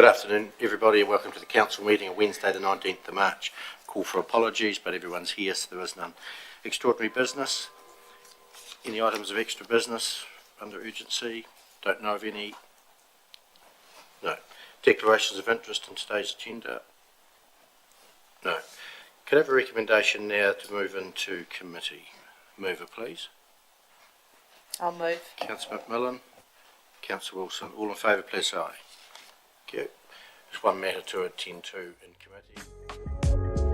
afternoon, everybody, and welcome to the council meeting on Wednesday the 19th of March. Call for apologies, but everyone's here, so there is none. Extraordinary business. Any items of extra business under urgency? Don't know of any. No. Declarations of interest in today's agenda? No. Could I have a recommendation now to move into committee? Mover, please. I'll move. Councillor McMillan, Councillor Wilson, all in favour, please say aye. Thank you. There's one matter to attend to in committee.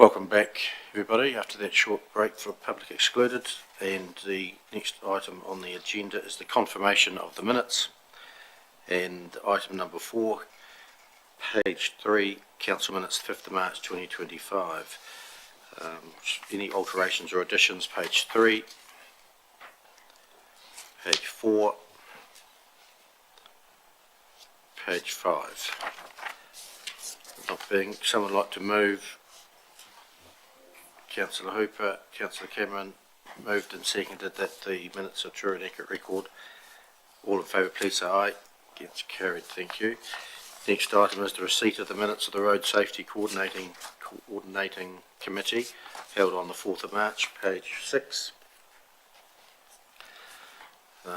Welcome back, everybody, after that short break for public excluded. And the next item on the agenda is the confirmation of the minutes. And item number 4, page 3, council minutes, 5th of March 2025. Any alterations or additions? Page 3, page 4, page 5. Not being, someone like to move? Councillor Hooper, Councillor Cameron moved and seconded that the minutes are true and accurate record. All in favour, please say aye. Gets carried, thank you. Next item is the receipt of the minutes of the Road Safety Coordinating Committee held on the 4th of March, page 6.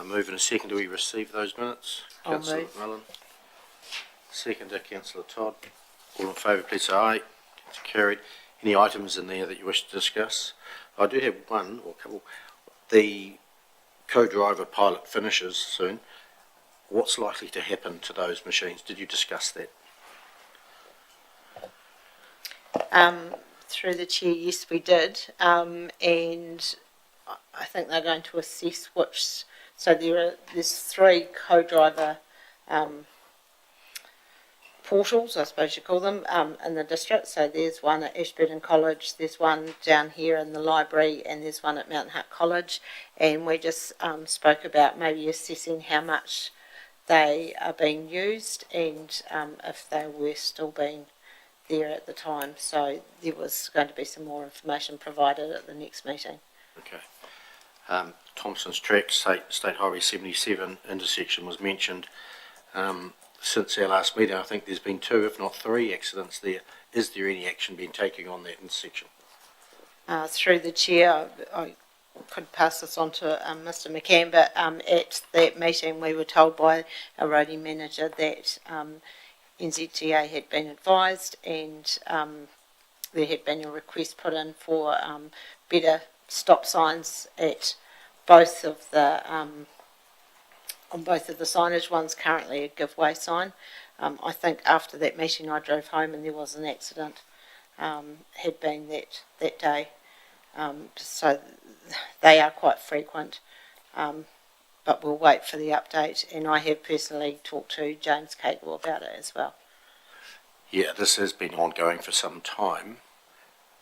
Move in a second, do we receive those minutes? I'll Councillor move. Mullen. Seconder, Councillor Todd. All in favour, please say aye. Gets carried. Any items in there that you wish to discuss? I do have one or a couple. The co-driver pilot finishes soon. What's likely to happen to those machines? Did you discuss that? Through the chair, yes, we did. And I think they're going to assess which. So there's 3 co-driver portals, I suppose you call them, in the district. So there's one at Ashburton College, there's one down here in the library, and there's one at Mountain Hut College. And we just spoke about maybe assessing how much they are being used and if they were still being there at the time. So there was going to be some more information provided at the next meeting. Okay. Thompson's Track, State Highway 77 intersection was mentioned. Since our last meeting, I think there's been 2, if not 3 accidents there. Is there any action being taken on that intersection? Through the chair, I could pass this on to Mr McCann, but at that meeting we were told by our roadie manager that NZTA had been advised and there had been a request put in for better stop signs at both of the on both of the signage. One's currently a give way sign. I think after that meeting I drove home and there was an accident had been that day. So they are quite frequent, but we'll wait for the update. And I have personally talked to James Cagle about it as well. Yeah, this has been ongoing for some time.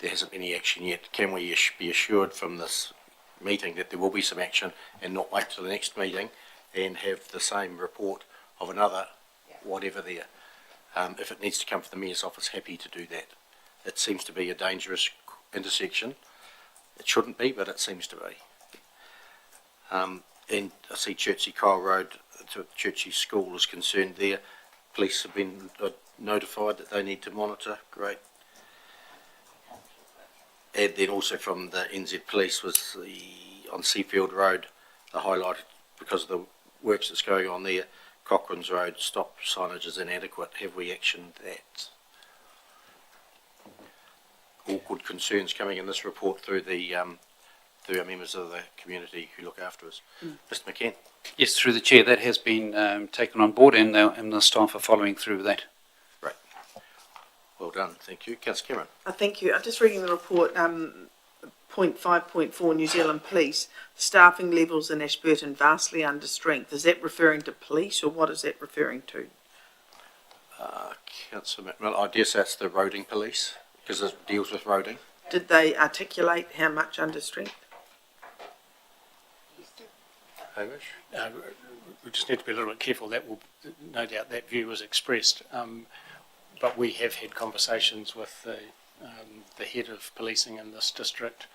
There hasn't been any action yet. Can we be assured from this meeting that there will be some action and not wait till the next meeting and have the same report of another whatever there? If it needs to come from the Mayor's office, happy to do that. It seems to be a dangerous intersection. It shouldn't be, but it seems to be. And I see Churchy Kyle Road, to Churchy School is concerned there. Police have been notified that they need to monitor. Great. And then also from the NZ Police was on Seafield Road, the highlight because of the works that's going on there. Cochrane's Road stop signage is inadequate. Have we actioned that? All good concerns coming in this report through our members of the community who look after us. Mr McCann. Yes, through the chair, that has been taken on board, and the staff are following through with that. Right. Well done. Thank you. Councillor Cameron. Thank you. I'm just reading the report. Point 5.4 New Zealand Police staffing levels in Ashburton vastly under strength. Is that referring to police, or what is that referring to? Councillor McMillan. I guess that's the roading police because it deals with roading. Did they articulate how much under strength? Hamish. We just need to be a little bit careful. That will, no doubt, that view was expressed, but we have had conversations with the head of policing in this district,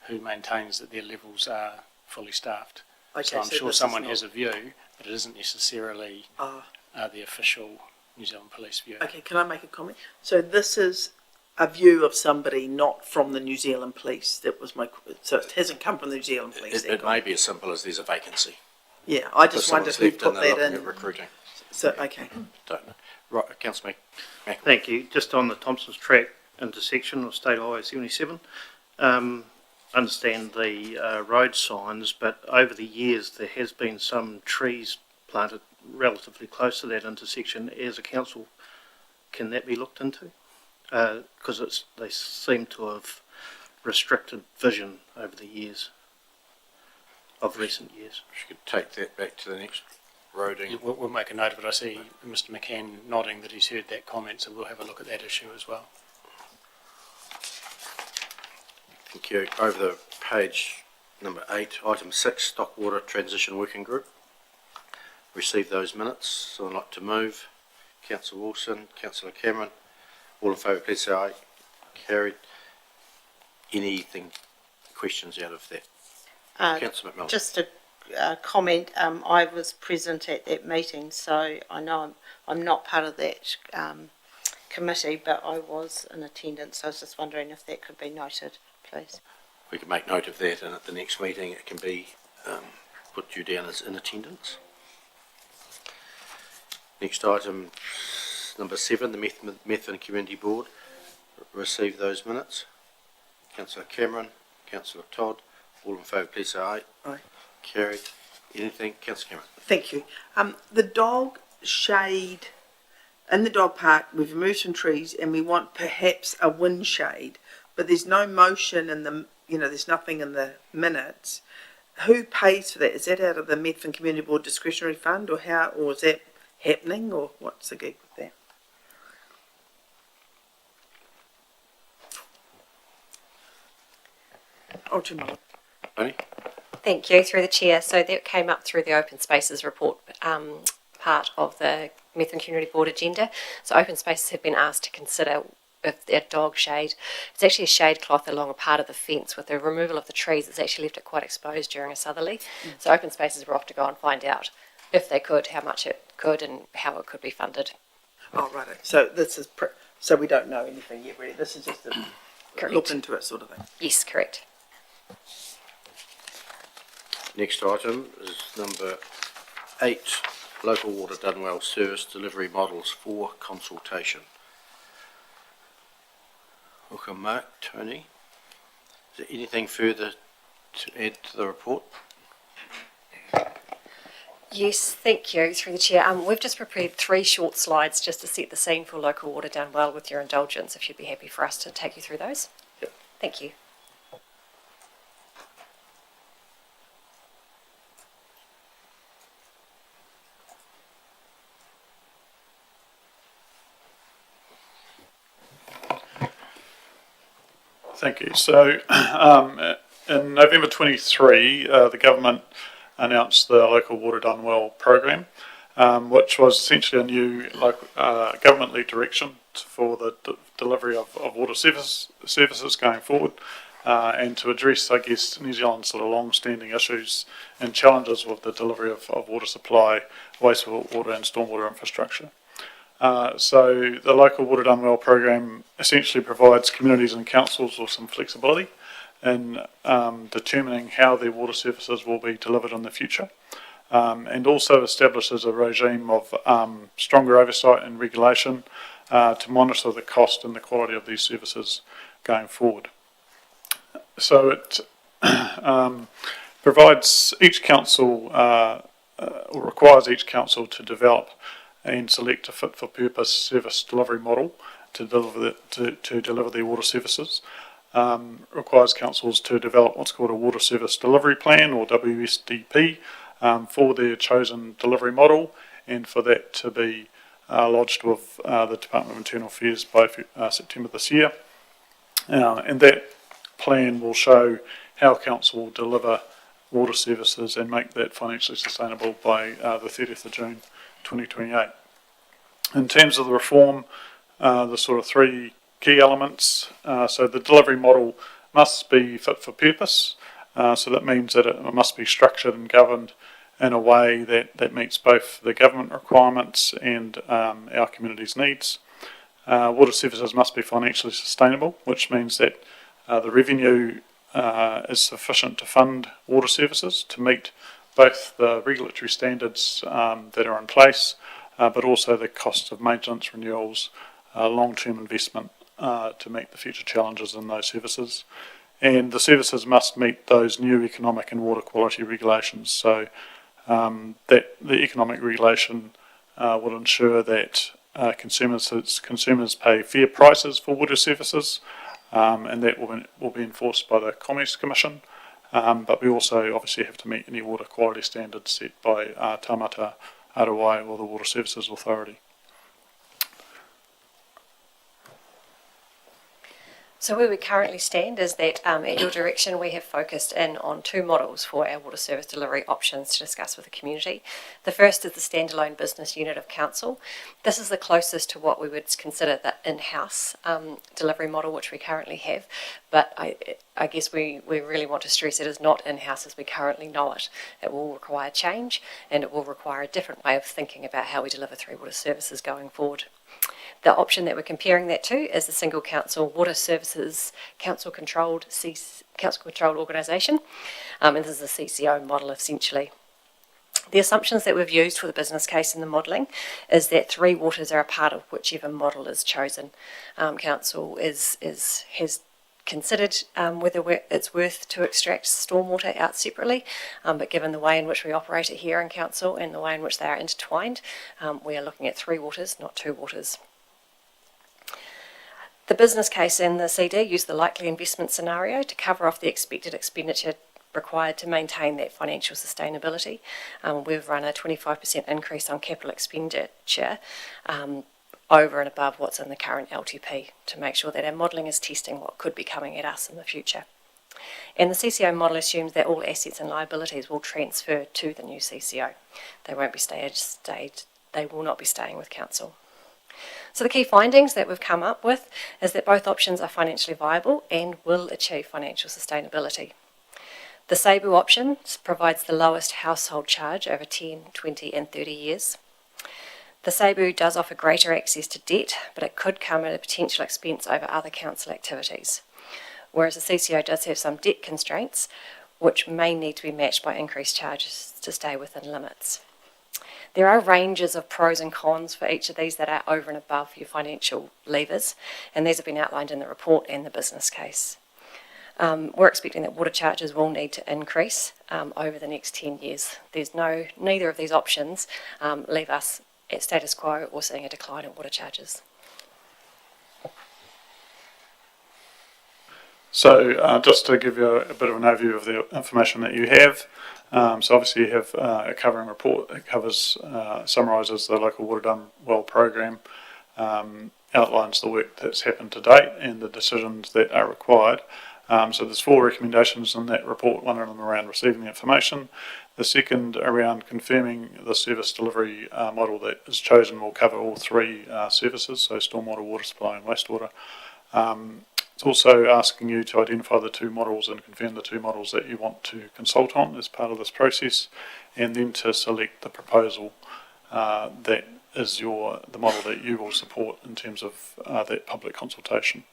who maintains that their levels are fully staffed. Okay, so I'm sure this someone is has a view, but it isn't necessarily the official New Zealand Police view. Okay, can I make a comment? So this is a view of somebody not from the New Zealand Police. That was my. So it hasn't come from the New Zealand Police. It may be as simple as there's a vacancy. Yeah, I just wondered who put that in. Recruiting. So okay. Don't know. Right, Councillor Mac. Thank you. Just on the Thompson's Track intersection of State Highway 77, understand the road signs, but over the years there has been some trees planted relatively close to that intersection. As a council, can that be looked into? because they seem to have restricted vision over the years, of recent years. You could take that back to the next roading. We'll make a note of it. I see Mr McCann nodding that he's heard that comment, so we'll have a look at that issue as well. Thank you. Over the page, number 8, item 6, Stock Water Transition Working Group. Receive those minutes. So I'd like to move. Councillor Wilson, Councillor Cameron. All in favour, please say aye. Carried. Anything, questions out of that? Councillor McMillan. Just a comment, I was present at that meeting, so I know I'm not part of that committee, but I was in attendance, so I was just wondering if that could be noted, please. We can make note of that, and at the next meeting it can be put you down as in attendance. Next item, number 7, the Methven Community Board. Receive those minutes. Councillor Cameron, Councillor Todd, all in favour, please say aye. Aye. Carried. Anything? Councillor Cameron. Thank you. The dog shade in the dog park, we've removed some trees and we want perhaps a wind shade, but there's no motion in the, there's nothing in the minutes. Who pays for that? Is that out of the Methven Community Board discretionary fund, or is that happening, or what's the gig with that? Bonnie? Thank you, through the chair. So that came up through the Open Spaces report part of the Methven Community Board agenda. So Open Spaces have been asked to consider if a dog shade, it's actually a shade cloth along a part of the fence. With the removal of the trees, it's actually left it quite exposed during a southerly. So Open Spaces were off to go and find out if they could, how much it could and how it could be funded. Oh, right. So this is, so we don't know anything yet, really. This is just a Correct. look into it sort of thing. Yes, correct. Next item is number 8, Local Water Done Well Service Delivery Models for Consultation. Welcome, Mark. Tony. Is there anything further to add to the report? Yes, thank you, through the chair. We've just prepared 3 short slides just to set the scene for Local Water Done Well, with your indulgence, if you'd be happy for us to take you through those. Yep. Thank you. Thank you. So in November 23, the government announced the Local Water Done Well program, which was essentially a new government-led direction for the delivery of water services going forward, and to address, I guess, New Zealand's sort of long-standing issues and challenges with the delivery of water supply, wastewater and stormwater infrastructure. So the Local Water Done Well program essentially provides communities and councils with some flexibility in determining how their water services will be delivered in the future, and also establishes a regime of stronger oversight and regulation to monitor the cost and the quality of these services going forward. So it provides each council, or requires each council to develop and select a fit-for-purpose service delivery model to deliver their water services. Requires councils to develop what's called a Water Service Delivery Plan, or WSDP, for their chosen delivery model, and for that to be lodged with the Department of Internal Affairs by September this year. And that plan will show how council will deliver water services and make that financially sustainable by the 30th of June 2028. In terms of the reform, the sort of 3 key elements. So the delivery model must be fit for purpose. So that means that it must be structured and governed in a way that meets both the government requirements and our community's needs. Water services must be financially sustainable, which means that the revenue is sufficient to fund water services to meet both the regulatory standards that are in place, but also the cost of maintenance, renewals, long-term investment to meet the future challenges in those services. And the services must meet those new economic and water quality regulations. So that the economic regulation will ensure that consumers pay fair prices for water services, and that will be enforced by the Commerce Commission. But we also obviously have to meet any water quality standards set by Taumata Arowai or the Water Services Authority. So where we currently stand is that at your direction we have focused in on two models for our water service delivery options to discuss with the community. The first is the standalone business unit of council. This is the closest to what we would consider the in-house delivery model which we currently have, but I guess we really want to stress it is not in-house as we currently know it. It will require change and it will require a different way of thinking about how we deliver through water services going forward. The option that we're comparing that to is the single council water services council controlled organisation, and this is a CCO model essentially. The assumptions that we've used for the business case and the modelling is that three waters are a part of whichever model is chosen. Council has considered whether it's worth to extract stormwater out separately, but given the way in which we operate it here in council and the way in which they are intertwined, we are looking at three waters, not two waters. The business case and the CD use the likely investment scenario to cover off the expected expenditure required to maintain that financial sustainability. We've run a 25% increase on capital expenditure over and above what's in the current LTP to make sure that our modelling is testing what could be coming at us in the future. And the CCO model assumes that all assets and liabilities will transfer to the new CCO. They won't be they will not be staying with council. So the key findings that we've come up with is that both options are financially viable and will achieve financial sustainability. The SABU option provides the lowest household charge over 10, 20 and 30 years. The SABU does offer greater access to debt, but it could come at a potential expense over other council activities. Whereas the CCO does have some debt constraints, which may need to be matched by increased charges to stay within limits. There are ranges of pros and cons for each of these that are over and above your financial levers, and these have been outlined in the report and the business case. We're expecting that water charges will need to increase over the next 10 years. Neither of these options leave us at status quo or seeing a decline in water charges. So just to give you a bit of an overview of the information that you have, so obviously you have a covering report that covers, summarises the local water done well program, outlines the work that's happened to date and the decisions that are required. So there's 4 recommendations in that report, one of them around receiving the information, the second around confirming the service delivery model that is chosen will cover all 3 services, so stormwater, water supply and wastewater. It's also asking you to identify the 2 models and confirm the 2 models that you want to consult on as part of this process, and then to select the proposal that is the model that you will support in terms of that public consultation.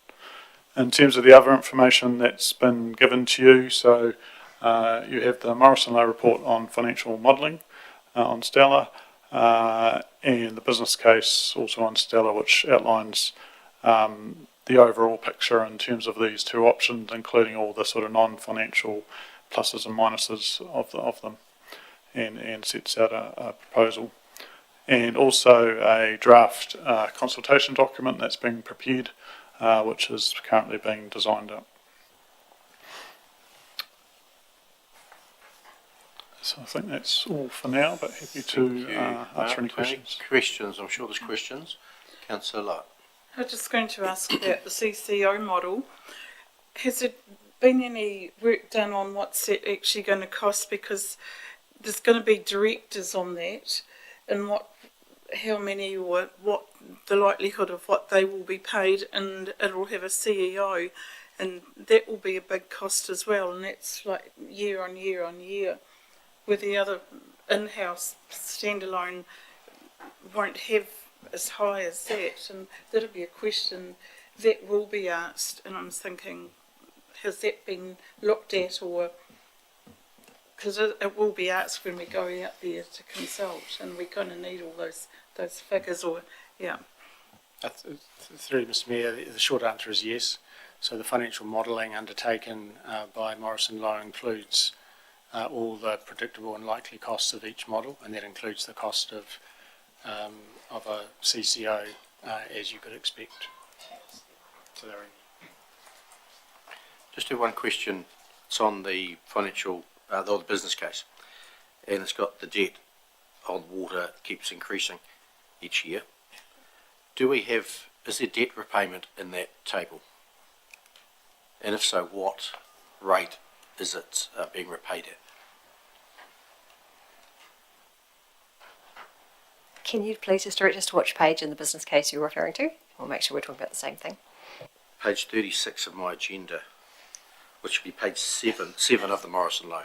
In terms of the other information that's been given to you, so you have the Morrison Lowe report on financial modelling on Stella, and the business case also on Stella, which outlines the overall picture in terms of these 2 options, including all the sort of non-financial pluses and minuses of them, and sets out a proposal. And also a draft consultation document that's being prepared, which is currently being designed up. So I think that's all for now, but happy to answer any questions. Questions, I'm sure there's questions. Councillor Lott. I'm just going to ask about the CCO model. Has there been any work done on what's it actually going to cost? Because there's going to be directors on that, and how many or what the likelihood of what they will be paid, and it'll have a CEO, and that will be a big cost as well, and that's like year on year on year, where the other in-house standalone won't have as high as that, and that'll be a question that will be asked, and I'm thinking, has that been looked at, or because it will be asked when we go out there to consult, and we kind of need all those figures, or yeah. Through Mr Mayor, the short answer is yes. So the financial modelling undertaken by Morrison Lowe includes all the predictable and likely costs of each model, and that includes the cost of of a CCO, as you could expect. So they're Just have one question. It's on the financial, the business case, and it's got the debt on water keeps increasing each year. Is there debt repayment in that table? And if so, what rate is it being repaid at? Can you please just direct us to which page in the business case you're referring to? We'll make sure we're talking about the same thing. Page 36 of my agenda, which would be page 7 of the Morrison Loan.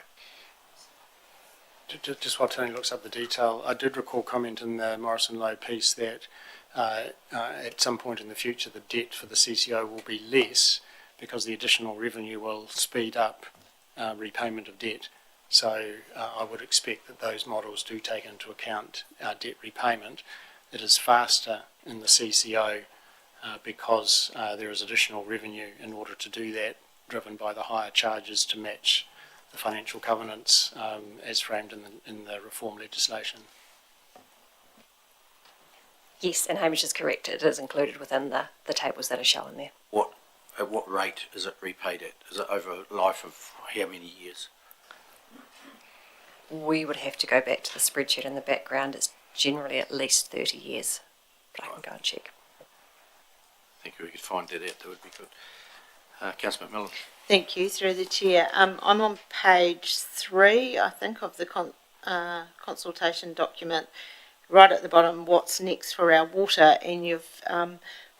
Just while Tony looks up the detail, I did recall comment in the Morrison Low piece that at some point in the future the debt for the CCO will be less because the additional revenue will speed up repayment of debt. So I would expect that those models do take into account our debt repayment. It is faster in the CCO because there is additional revenue in order to do that, driven by the higher charges to match the financial covenants as framed in the reform legislation. Yes, and Hamish is correct. It is included within the tables that are shown there. At what rate is it repaid at? Is it over a life of how many years? We would have to go back to the spreadsheet in the background. It's generally at least 30 years, but I can go and check. I think if we could find that out, that would be good. Councillor McMillan. Thank you, through the chair. I'm on page 3, I think, of the consultation document. Right at the bottom, what's next for our water, and you've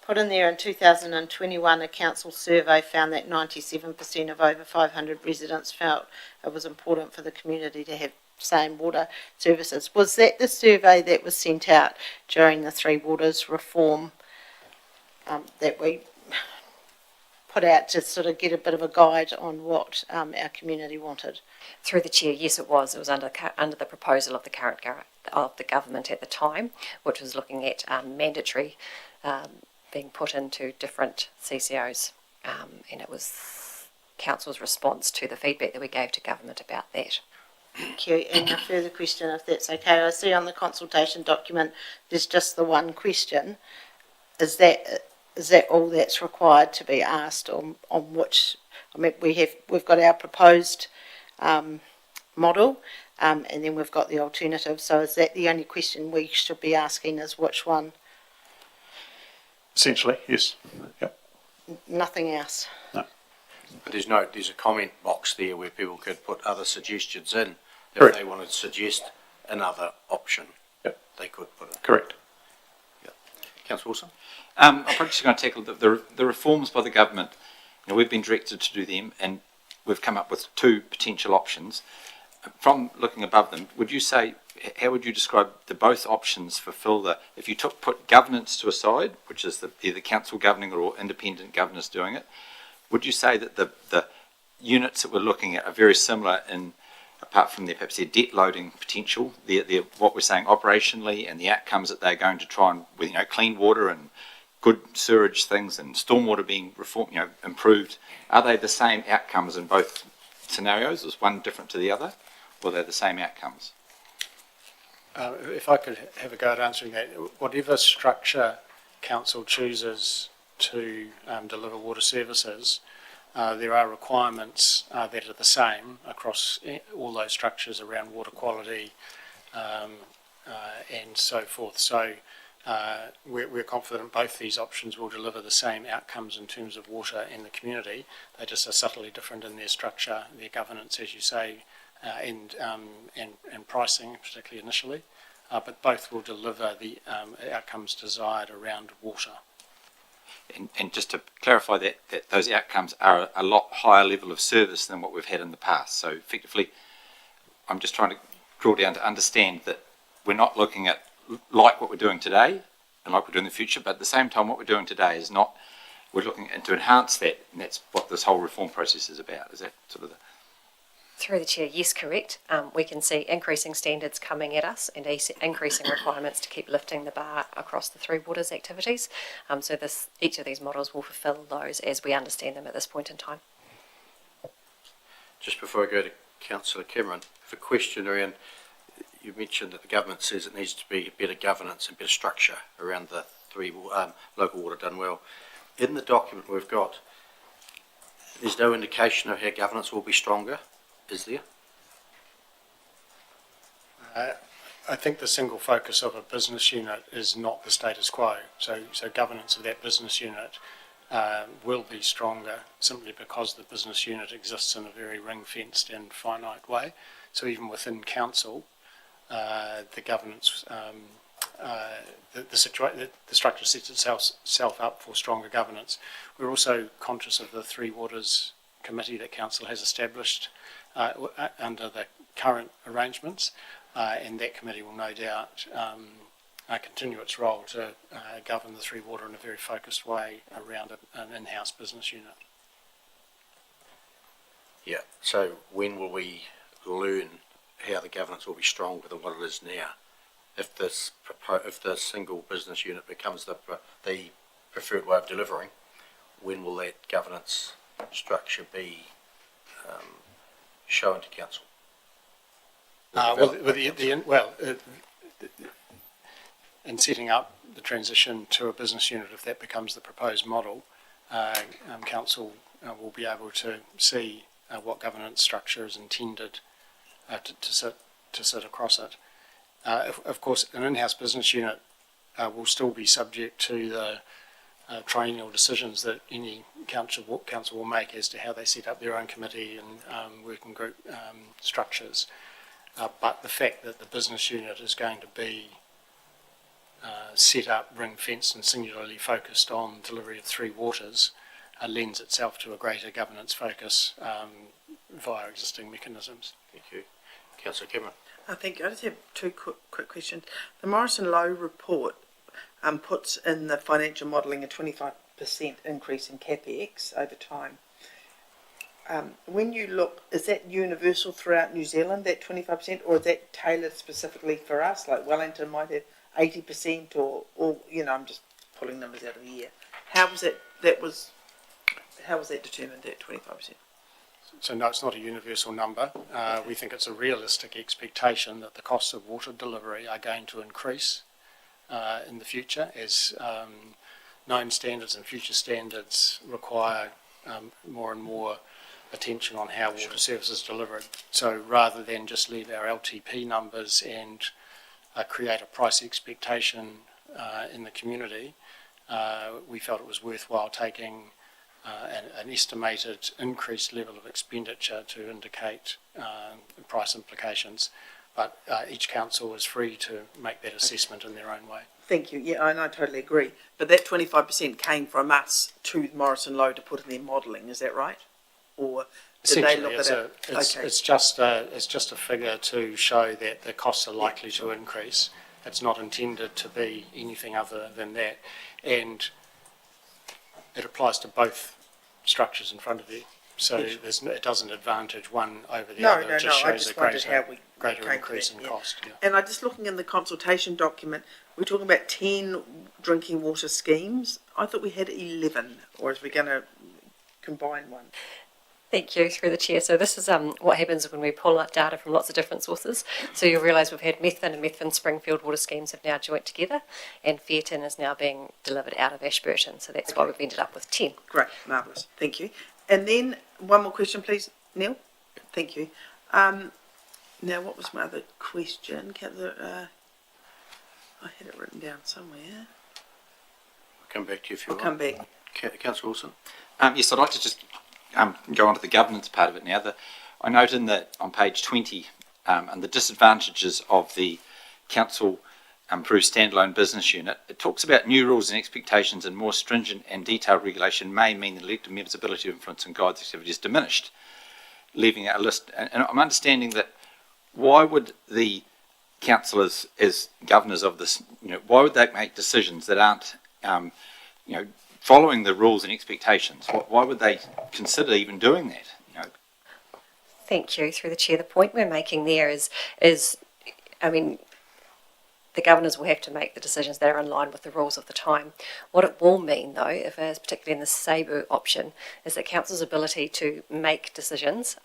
put in there in 2021 a council survey found that 97% of over 500 residents felt it was important for the community to have same water services. Was that the survey that was sent out during the Three Waters reform that we put out to sort of get a bit of a guide on what our community wanted? Through the chair, yes, it was. It was under the proposal of the current of the government at the time, which was looking at mandatory being put into different CCOs, and it was council's response to the feedback that we gave to government about that. Thank you. And a further question, if that's okay. I see on the consultation document there's just the one question. Is that all that's required to be asked on which? I mean, we've got our proposed model, and then we've got the alternative. So is that the only question we should be asking? Is which one? Essentially, yes. Yep. Nothing else. No. But there's a comment box there where people could put other suggestions in. If Correct. they wanted to suggest another option, Yep. they could put it. Correct. Yep. Councillor Wilson? I'm probably just going to tackle the reforms by the government. You know, we've been directed to do them, and we've come up with 2 potential options. From looking above them, would you say, how would you describe the both options fulfil if you put governance to a side, which is either council governing or independent governors doing it, would you say that the units that we're looking at are very similar in, apart from perhaps their debt loading potential, what we're saying operationally and the outcomes that they're going to try and, with, clean water and good sewerage things and stormwater being reformed, improved, are they the same outcomes in both scenarios? Is one different to the other, or they're the same outcomes? If I could have a go at answering that, whatever structure council chooses to deliver water services, there are requirements that are the same across all those structures around water quality and so forth. So we're confident both these options will deliver the same outcomes in terms of water in the community. They just are subtly different in their structure, their governance, as you say, and pricing, particularly initially. But both will deliver the outcomes desired around water. And just to clarify that those outcomes are a lot higher level of service than what we've had in the past. So effectively, I'm just trying to draw down to understand that we're not looking at like what we're doing today and like we're doing in the future, but at the same time what we're doing today is not, we're looking to enhance that, and that's what this whole reform process is about. Is that sort of the... Through the chair, yes, correct. We can see increasing standards coming at us and increasing requirements to keep lifting the bar across the Three Waters activities. So each of these models will fulfil those as we understand them at this point in time. Just before I go to Councillor Cameron, I have a question around you mentioned that the government says it needs to be better governance and better structure around the three local water done well. In the document we've got, there's no indication of how governance will be stronger, is there? I think the single focus of a business unit is not the status quo. So governance of that business unit will be stronger simply because the business unit exists in a very ring-fenced and finite way. So even within council, the governance, the structure sets itself up for stronger governance. We're also conscious of the Three Waters Committee that council has established under the current arrangements, and that committee will no doubt continue its role to govern the Three Water in a very focused way around an in-house business unit. Yeah. So when will we learn how the governance will be stronger than what it is now? If the single business unit becomes the preferred way of delivering, when will that governance structure be shown to council? In setting up the transition to a business unit, if that becomes the proposed model, council will be able to see what governance structure is intended to sit across it. Of course, an in-house business unit will still be subject to the triennial decisions that any council will make as to how they set up their own committee and working group structures. But the fact that the business unit is going to be set up, ring-fenced and singularly focused on delivery of Three Waters lends itself to a greater governance focus via existing mechanisms. Thank you. Councillor Cameron. I think I just have two quick questions. The Morrison Lowe report puts in the financial modelling a 25% increase in CapEx over time. When you look, is that universal throughout New Zealand, that 25%, or is that tailored specifically for us? Like Wellington might have 80% or I'm just pulling numbers out of the air. How was that determined, that 25%? So no, it's not a universal number. We think it's a realistic expectation that the costs of water delivery are going to increase in the future as known standards and future standards require more and more attention on how water services are delivered. So rather than just leave our LTP numbers and create a price expectation in the community, we felt it was worthwhile taking an estimated increased level of expenditure to indicate price implications. But each council is free to make that assessment in their own way. Thank you. Yeah, I totally agree. But that 25% came from us to Morrison Lowe to put in their modelling, is that right? Or did they look at it? It's just a figure to show that the costs are likely to increase. It's not intended to be anything other than that. And it applies to both structures in front of you. So it doesn't advantage one over the other. It just shows a greater increase in cost. Yeah. And I'm just looking in the consultation document, we're talking about 10 drinking water schemes. I thought we had 11, or is we going to combine one? Thank you, through the chair. So this is what happens when we pull up data from lots of different sources. So you'll realise we've had Methven and Methven Springfield water schemes have now joined together, and Fairton is now being delivered out of Ashburton. So that's why we've ended up with 10. Great, marvellous. Thank you. And then one more question, please, Neil. Thank you. Now, what was my other question? I had it written down somewhere. I'll come back to you if you want. I'll come back. Councillor Wilson. Yes, I'd like to just go on to the governance part of it now. I note on page 20, and the disadvantages of the council approved standalone business unit, it talks about new rules and expectations and more stringent and detailed regulation may mean that elected members' ability to influence and guide the activities diminished, leaving a list. And I'm understanding that why would the councillors, as governors of this, why would they make decisions that aren't, following the rules and expectations? Why would they consider even doing that? Thank you, through the chair. The point we're making there is the governors will have to make the decisions that are in line with the rules of the time. What it will mean, though, if particularly in the SABU option, is that council's ability to make decisions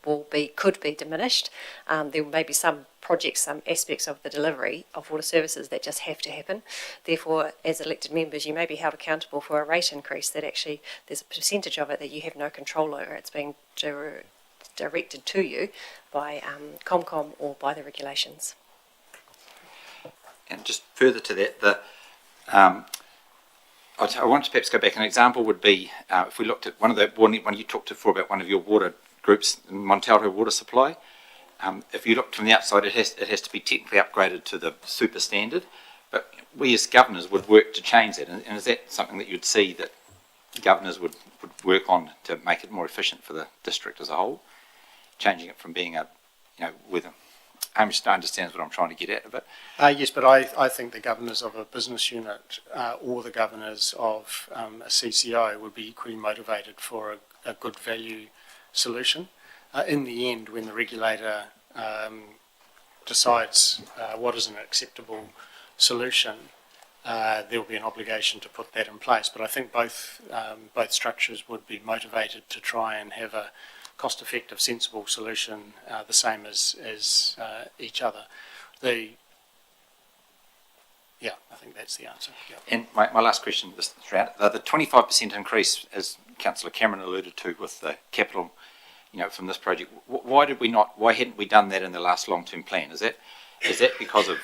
could be diminished. There may be some projects, some aspects of the delivery of water services that just have to happen. Therefore, as elected members, you may be held accountable for a rate increase that actually there's a percentage of it that you have no control over. It's being directed to you by ComCom or by the regulations. And just further to that, I want to perhaps go back. An example would be if we looked at one you talked before about one of your water groups, Montalto Water Supply. If you looked from the outside, it has to be technically upgraded to the super standard. But we as governors would work to change that. And is that something that you'd see that governors would work on to make it more efficient for the district as a whole? Changing it from being Hamish understands what I'm trying to get at, but Yes, but I think the governors of a business unit or the governors of a CCO would be equally motivated for a good value solution. In the end, when the regulator decides what is an acceptable solution, there will be an obligation to put that in place. But I think both structures would be motivated to try and have a cost-effective, sensible solution, the same as each other. I think that's the answer. Yeah. And my last question this round, the 25% increase, as Councillor Cameron alluded to, with the capital, from this project, why hadn't we done that in the last long-term plan? Is that because of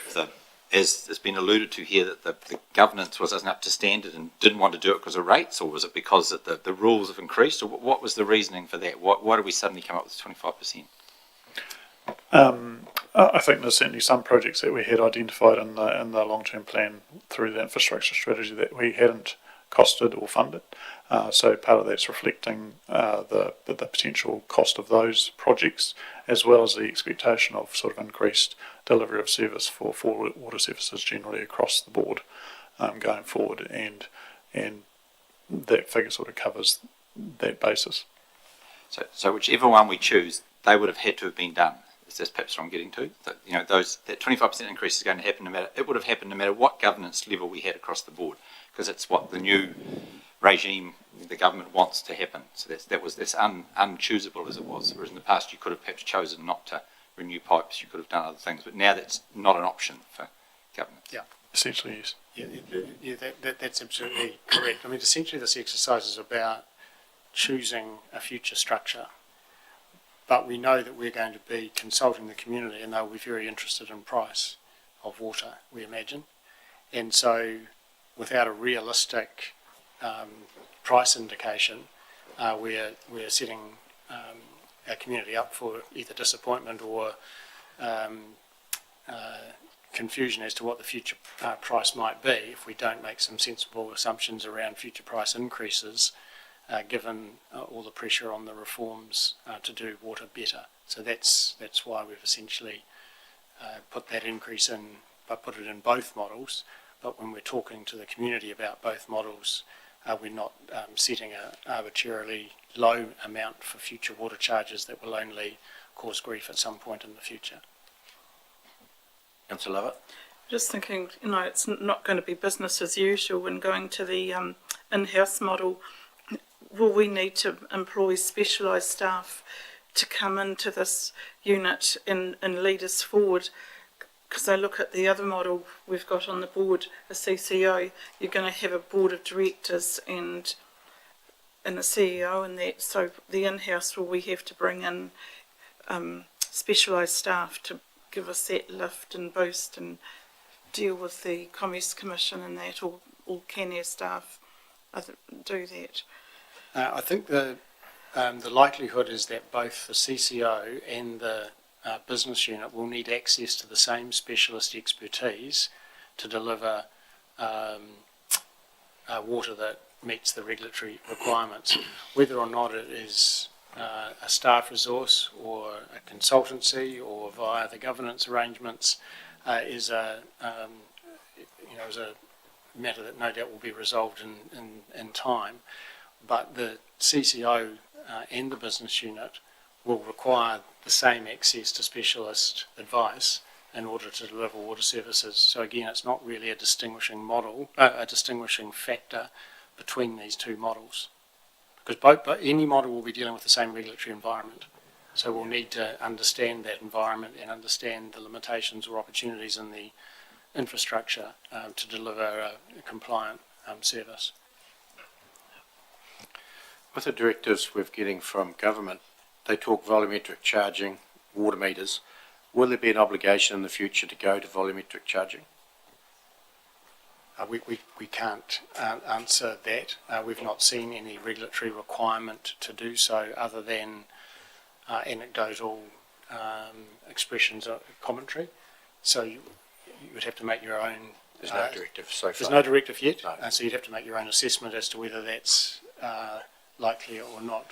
as has been alluded to here, that the governance wasn't up to standard and didn't want to do it because of rates, or was it because that the rules have increased, or what was the reasoning for that? Why did we suddenly come up with 25%? I think there's certainly some projects that we had identified in the long-term plan through the infrastructure strategy that we hadn't costed or funded. So part of that's reflecting the potential cost of those projects, as well as the expectation of sort of increased delivery of service for water services generally across the board going forward, and that figure sort of covers that basis. So whichever one we choose, they would have had to have been done. Is this perhaps what I'm getting to? That that 25% increase is going to happen it would have happened no matter what governance level we had across the board, because it's what the new regime the government wants to happen. So that's unchoosable as it was. Whereas in the past you could have perhaps chosen not to renew pipes, you could have done other things, but now that's not an option for government. Yeah. Essentially, yes. Yeah, that's absolutely correct. I mean, essentially this exercise is about choosing a future structure, but we know that we're going to be consulting the community, and they'll be very interested in price of water, we imagine. And so without a realistic price indication, we're setting our community up for either disappointment or confusion as to what the future price might be if we don't make some sensible assumptions around future price increases, given all the pressure on the reforms to do water better. So that's why we've essentially put that increase in, but put it in both models. But when we're talking to the community about both models, we're not setting an arbitrarily low amount for future water charges that will only cause grief at some point in the future. Councillor Lovett? Just thinking, it's not going to be business as usual when going to the in-house model. Will we need to employ specialised staff to come into this unit and lead us forward? Because I look at the other model we've got on the board, a CCO, you're going to have a board of directors and a CEO and that. So the in-house, will we have to bring in specialised staff to give us that lift and boost and deal with the Commerce Commission and that, or can our staff do that? I think the likelihood is that both the CCO and the business unit will need access to the same specialist expertise to deliver water that meets the regulatory requirements. Whether or not it is a staff resource or a consultancy or via the governance arrangements is a matter that no doubt will be resolved in time. But the CCO and the business unit will require the same access to specialist advice in order to deliver water services. So again, it's not really a distinguishing factor between these two models, because any model will be dealing with the same regulatory environment. So we'll need to understand that environment and understand the limitations or opportunities in the infrastructure to deliver a compliant service. With the directives we're getting from government, they talk volumetric charging, water meters. Will there be an obligation in the future to go to volumetric charging? We can't answer that. We've not seen any regulatory requirement to do so other than anecdotal expressions of commentary. So you would have to make your own. There's no directive so far. There's no directive yet, No. so you'd have to make your own assessment as to whether that's likely or not.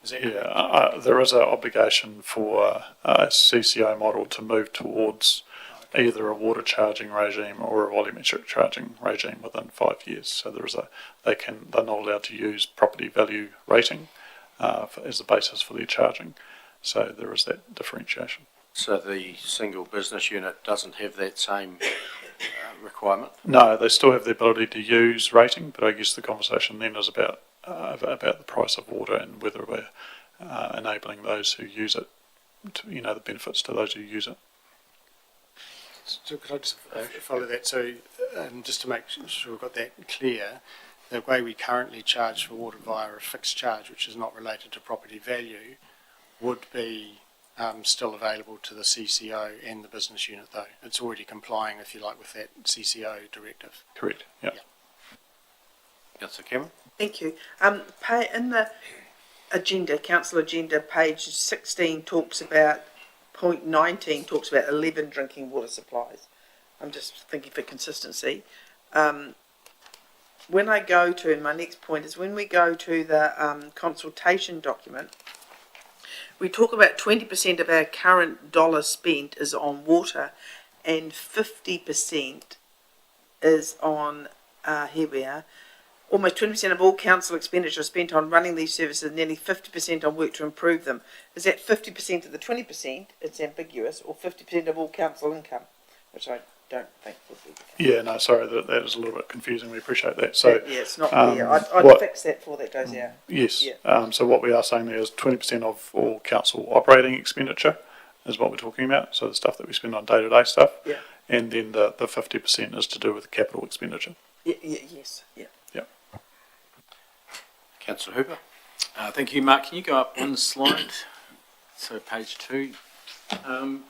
Is that correct? Yeah, there is an obligation for a CCO model to move towards either a water charging regime or a volumetric charging regime within 5 years. So they're not allowed to use property value rating as the basis for their charging. So there is that differentiation. So the single business unit doesn't have that same requirement? No, they still have the ability to use rating, but I guess the conversation then is about the price of water and whether we're enabling those who use it, the benefits to those who use it. So could I just follow that? So just to make sure we've got that clear, the way we currently charge for water via a fixed charge, which is not related to property value, would be still available to the CCO and the business unit, though. It's already complying, if you like, with that CCO directive. Correct, yeah. Councillor Cameron? Thank you. In the agenda, council agenda, page 16 talks about, point 19 talks about 11 drinking water supplies. I'm just thinking for consistency. When I go to, and my next point is when we go to the consultation document, we talk about 20% of our current dollar spent is on water and 50% is on, here we are, almost 20% of all council expenditure is spent on running these services, nearly 50% on work to improve them. Is that 50% of the 20%? It's ambiguous, or 50% of all council income, which I don't think would be the case. Yeah, no, sorry, that is a little bit confusing. We appreciate that. So Yeah, it's not there. I'd fix that before that goes out. yes, Yeah. so what we are saying there is 20% of all council operating expenditure is what we're talking about. So the stuff that we spend on day-to-day stuff. Yeah. And then the 50% is to do with capital expenditure. Yes. Councillor Hooper? Thank you, Mark. Can you go up one slide? So page 2. Can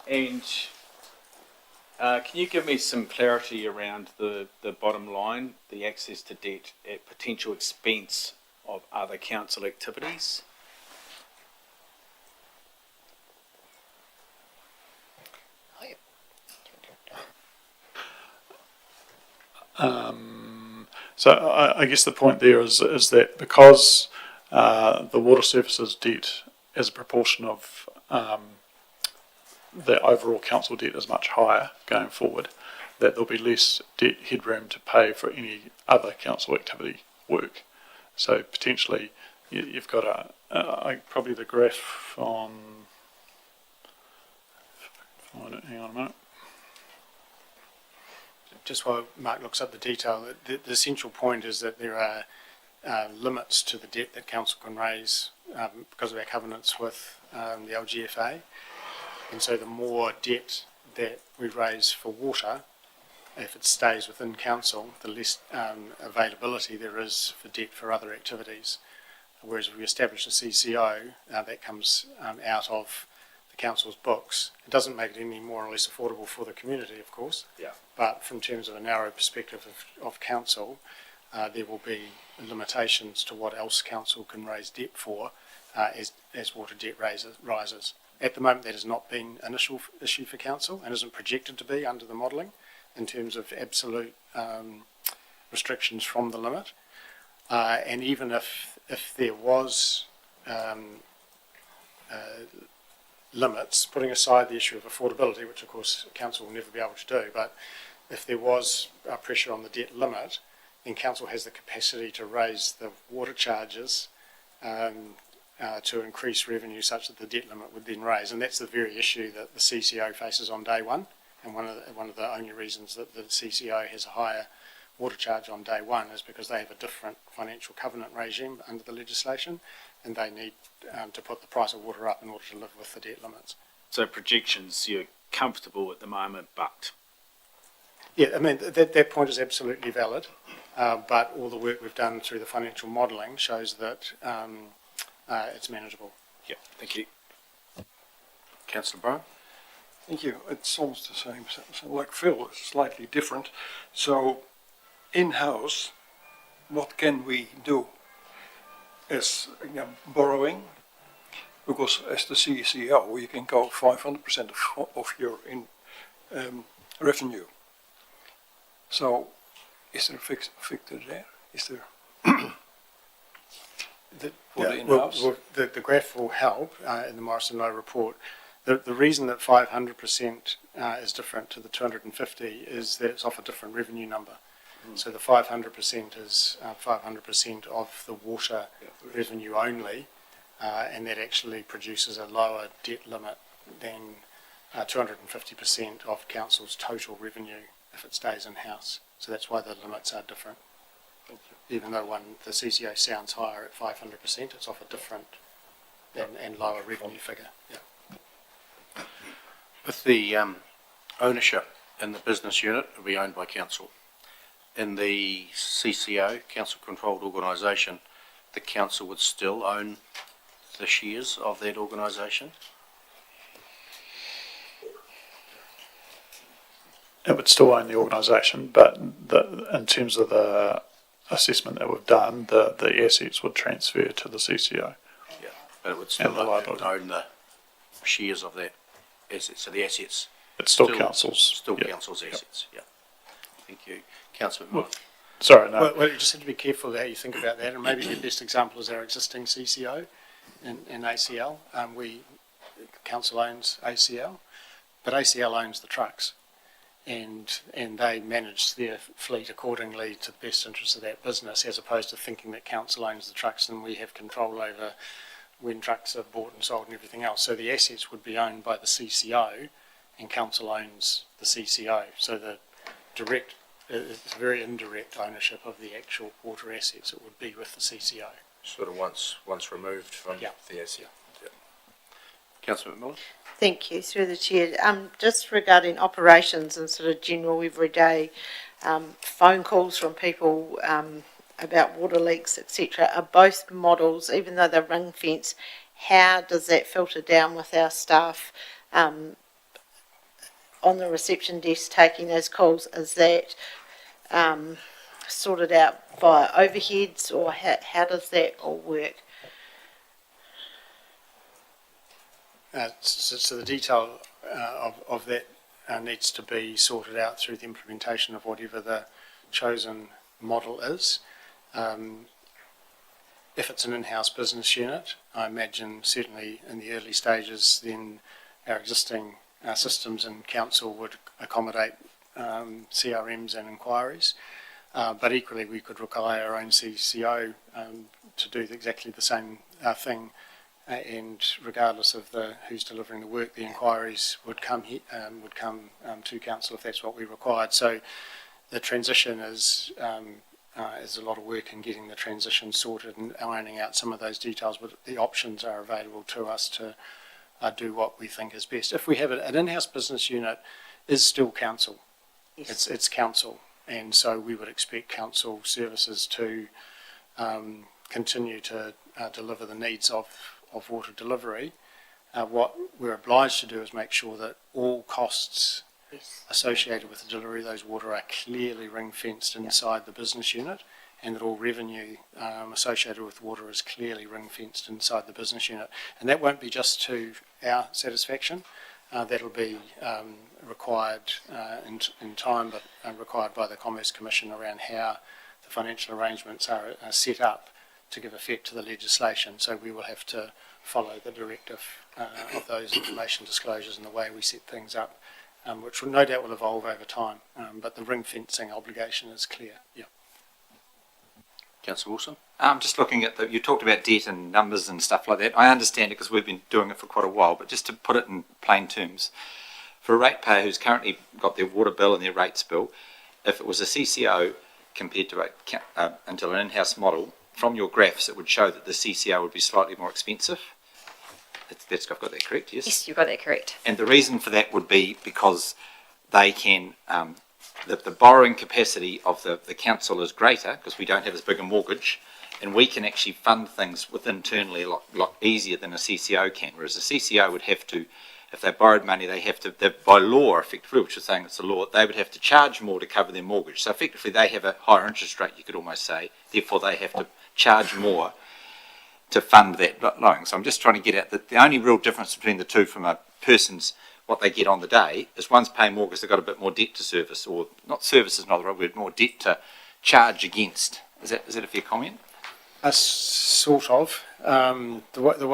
you give me some clarity around the bottom line, the access to debt at potential expense of other council activities? So I guess the point there is that because the water services debt as a proportion of the overall council debt is much higher going forward, that there'll be less debt headroom to pay for any other council activity work. So potentially you've got probably the graph on, hang on a minute. Just while Mark looks up the detail, the essential point is that there are limits to the debt that council can raise because of our covenants with the LGFA. And so the more debt that we raise for water, if it stays within council, the less availability there is for debt for other activities. Whereas if we establish a CCO, that comes out of the council's books. It doesn't make it any more or less affordable for the community, of course. Yeah. But from terms of a narrow perspective of council, there will be limitations to what else council can raise debt for as water debt rises. At the moment, that has not been an issue for council and isn't projected to be under the modelling in terms of absolute restrictions from the limit. And even if there was limits, putting aside the issue of affordability, which of course council will never be able to do, but if there was pressure on the debt limit, then council has the capacity to raise the water charges to increase revenue such that the debt limit would then raise. And that's the very issue that the CCO faces on day one, and one of the only reasons that the CCO has a higher water charge on day one is because they have a different financial covenant regime under the legislation, and they need to put the price of water up in order to live with the debt limits. So projections, you're comfortable at the moment, but Yeah, I mean, that point is absolutely valid, but all the work we've done through the financial modelling shows that it's manageable. yeah, thank you. Councillor Brown? Thank you. It's almost the same. So like Phil, it's slightly different. So in-house, what can we do? As borrowing, because as the CCO, you can go 500% of your revenue. So is there a figure there? Is there for the in-house? Well, the graph will help in the Morrison Lowe report. The reason that 500% is different to the 250 is that it's off a different revenue number. So the 500% is 500% of the water revenue only, and that actually produces a lower debt limit than 250% of council's total revenue if it stays in-house. So that's why the limits are different. Even though the CCO sounds higher at 500%, it's off a different and lower revenue figure. Yeah. With the ownership in the business unit, it'll be owned by council. In the CCO, council-controlled organisation, the council would still own the shares of that organisation. It would still own the organisation, but in terms of the assessment that we've done, the assets would transfer to the CCO. Yeah, but it would still And the liability. own the shares of that asset. So the assets It's still council's. still yeah. council's assets. Yeah. Thank you, Councillor Well, McMillan. Sorry, no. Well, you just have to be careful how you think about that, and maybe the best example is our existing CCO in ACL. Council owns ACL, but ACL owns the trucks, and they manage their fleet accordingly to the best interest of that business, as opposed to thinking that council owns the trucks and we have control over when trucks are bought and sold and everything else. So the assets would be owned by the CCO, and council owns the CCO. So the direct, it's very indirect ownership of the actual water assets. It would be with the CCO. Sort of once removed from Yeah. the asset. Yeah. Councillor McMillan? Thank you, through the chair. Just regarding operations and sort of general everyday phone calls from people about water leaks, etc. Are both models, even though they're ring fence, how does that filter down with our staff on the reception desk taking those calls? Is that sorted out via overheads, or how does that all work? So the detail of that needs to be sorted out through the implementation of whatever the chosen model is. If it's an in-house business unit, I imagine certainly in the early stages, then our existing systems and council would accommodate CRMs and inquiries. But equally, we could require our own CCO to do exactly the same thing. And regardless of who's delivering the work, the inquiries would come to council if that's what we required. So the transition is a lot of work in getting the transition sorted and ironing out some of those details, but the options are available to us to do what we think is best. If we have an in-house business unit, is still council. Yes. It's council, and so we would expect council services to continue to deliver the needs of water delivery. What we're obliged to do is make sure that all costs associated with the delivery of those water are clearly ring-fenced inside the business unit, and that all revenue associated with water is clearly ring-fenced inside the business unit. And that won't be just to our satisfaction. That'll be required in time, but required by the Commerce Commission around how the financial arrangements are set up to give effect to the legislation. So we will have to follow the directive of those information disclosures and the way we set things up, which will no doubt will evolve over time. But the ring fencing obligation is clear. Yeah. Councillor Wilson? I'm just looking at you talked about debt and numbers and stuff like that. I understand it because we've been doing it for quite a while, but just to put it in plain terms, for a ratepayer who's currently got their water bill and their rates bill, if it was a CCO, compared to until an in-house model, from your graphs, it would show that the CCO would be slightly more expensive. I've got that correct, yes? Yes, you've got that correct. And the reason for that would be because they can, the borrowing capacity of the council is greater because we don't have as big a mortgage, and we can actually fund things internally a lot easier than a CCO can. Whereas a CCO would have to, if they borrowed money, they by law, effectively, which is saying it's a law, they would have to charge more to cover their mortgage. So effectively, they have a higher interest rate, you could almost say. Therefore, they have to charge more to fund that loan. So I'm just trying to get at that the only real difference between the two from a person's what they get on the day is one's paying more because they've got a bit more debt to service, or not service is not the right word, more debt to charge against. Is that a fair comment? Sort of. The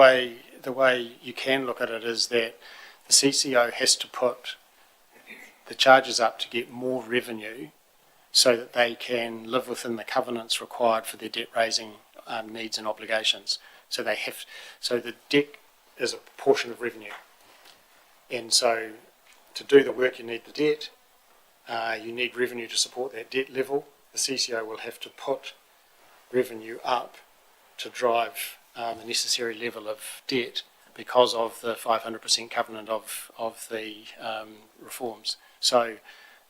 way you can look at it is that the CCO has to put the charges up to get more revenue so that they can live within the covenants required for their debt raising needs and obligations. So the debt is a proportion of revenue. And so to do the work you need the debt, you need revenue to support that debt level. The CCO will have to put revenue up to drive the necessary level of debt because of the 500% covenant of the reforms. So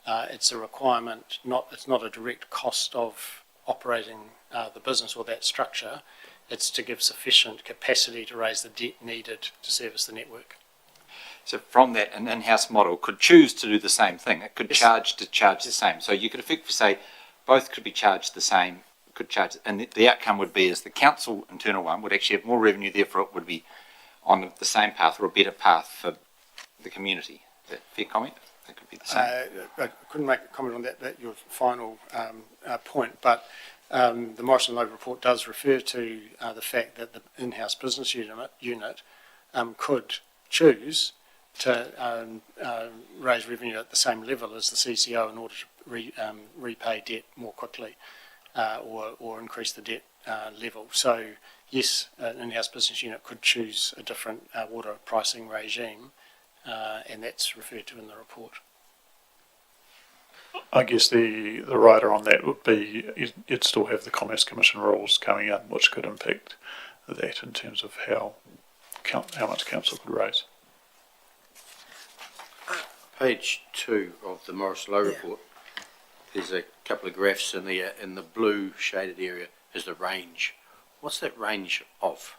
it's a requirement, it's not a direct cost of operating the business or that structure. It's to give sufficient capacity to raise the debt needed to service the network. So from that, an in-house model could choose to do the same thing. It could charge the same. So you could effectively say both could be charged the same, and the outcome would be is the council internal one would actually have more revenue, therefore it would be on the same path or a better path for the community. Is that a fair comment? That could be the same. I couldn't make a comment on that your final point, but the Morrison Loeb report does refer to the fact that the in-house business unit could choose to raise revenue at the same level as the CCO in order to repay debt more quickly or increase the debt level. So yes, an in-house business unit could choose a different water pricing regime, and that's referred to in the report. I guess the rider on that would be you'd still have the Commerce Commission rules coming in, which could impact that in terms of how much council could raise. Page 2 of the Morris Lowe report, there's a couple of graphs in the blue shaded area is the range. What's that range of?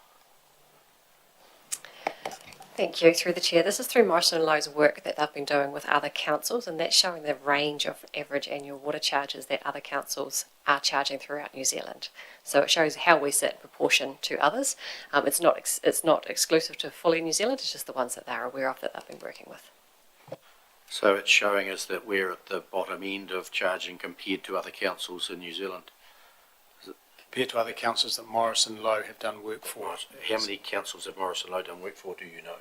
Thank you. Through the chair, this is through Morrison and Lowe's work that they've been doing with other councils, and that's showing the range of average annual water charges that other councils are charging throughout New Zealand. So it shows how we sit in proportion to others. It's not exclusive to fully New Zealand. It's just the ones that they're aware of that they've been working with. So it's showing us that we're at the bottom end of charging compared to other councils in New Zealand. Compared to other councils that Morris and Lowe have done work for. Right. How many councils have Morris and Lowe done work for, do you know?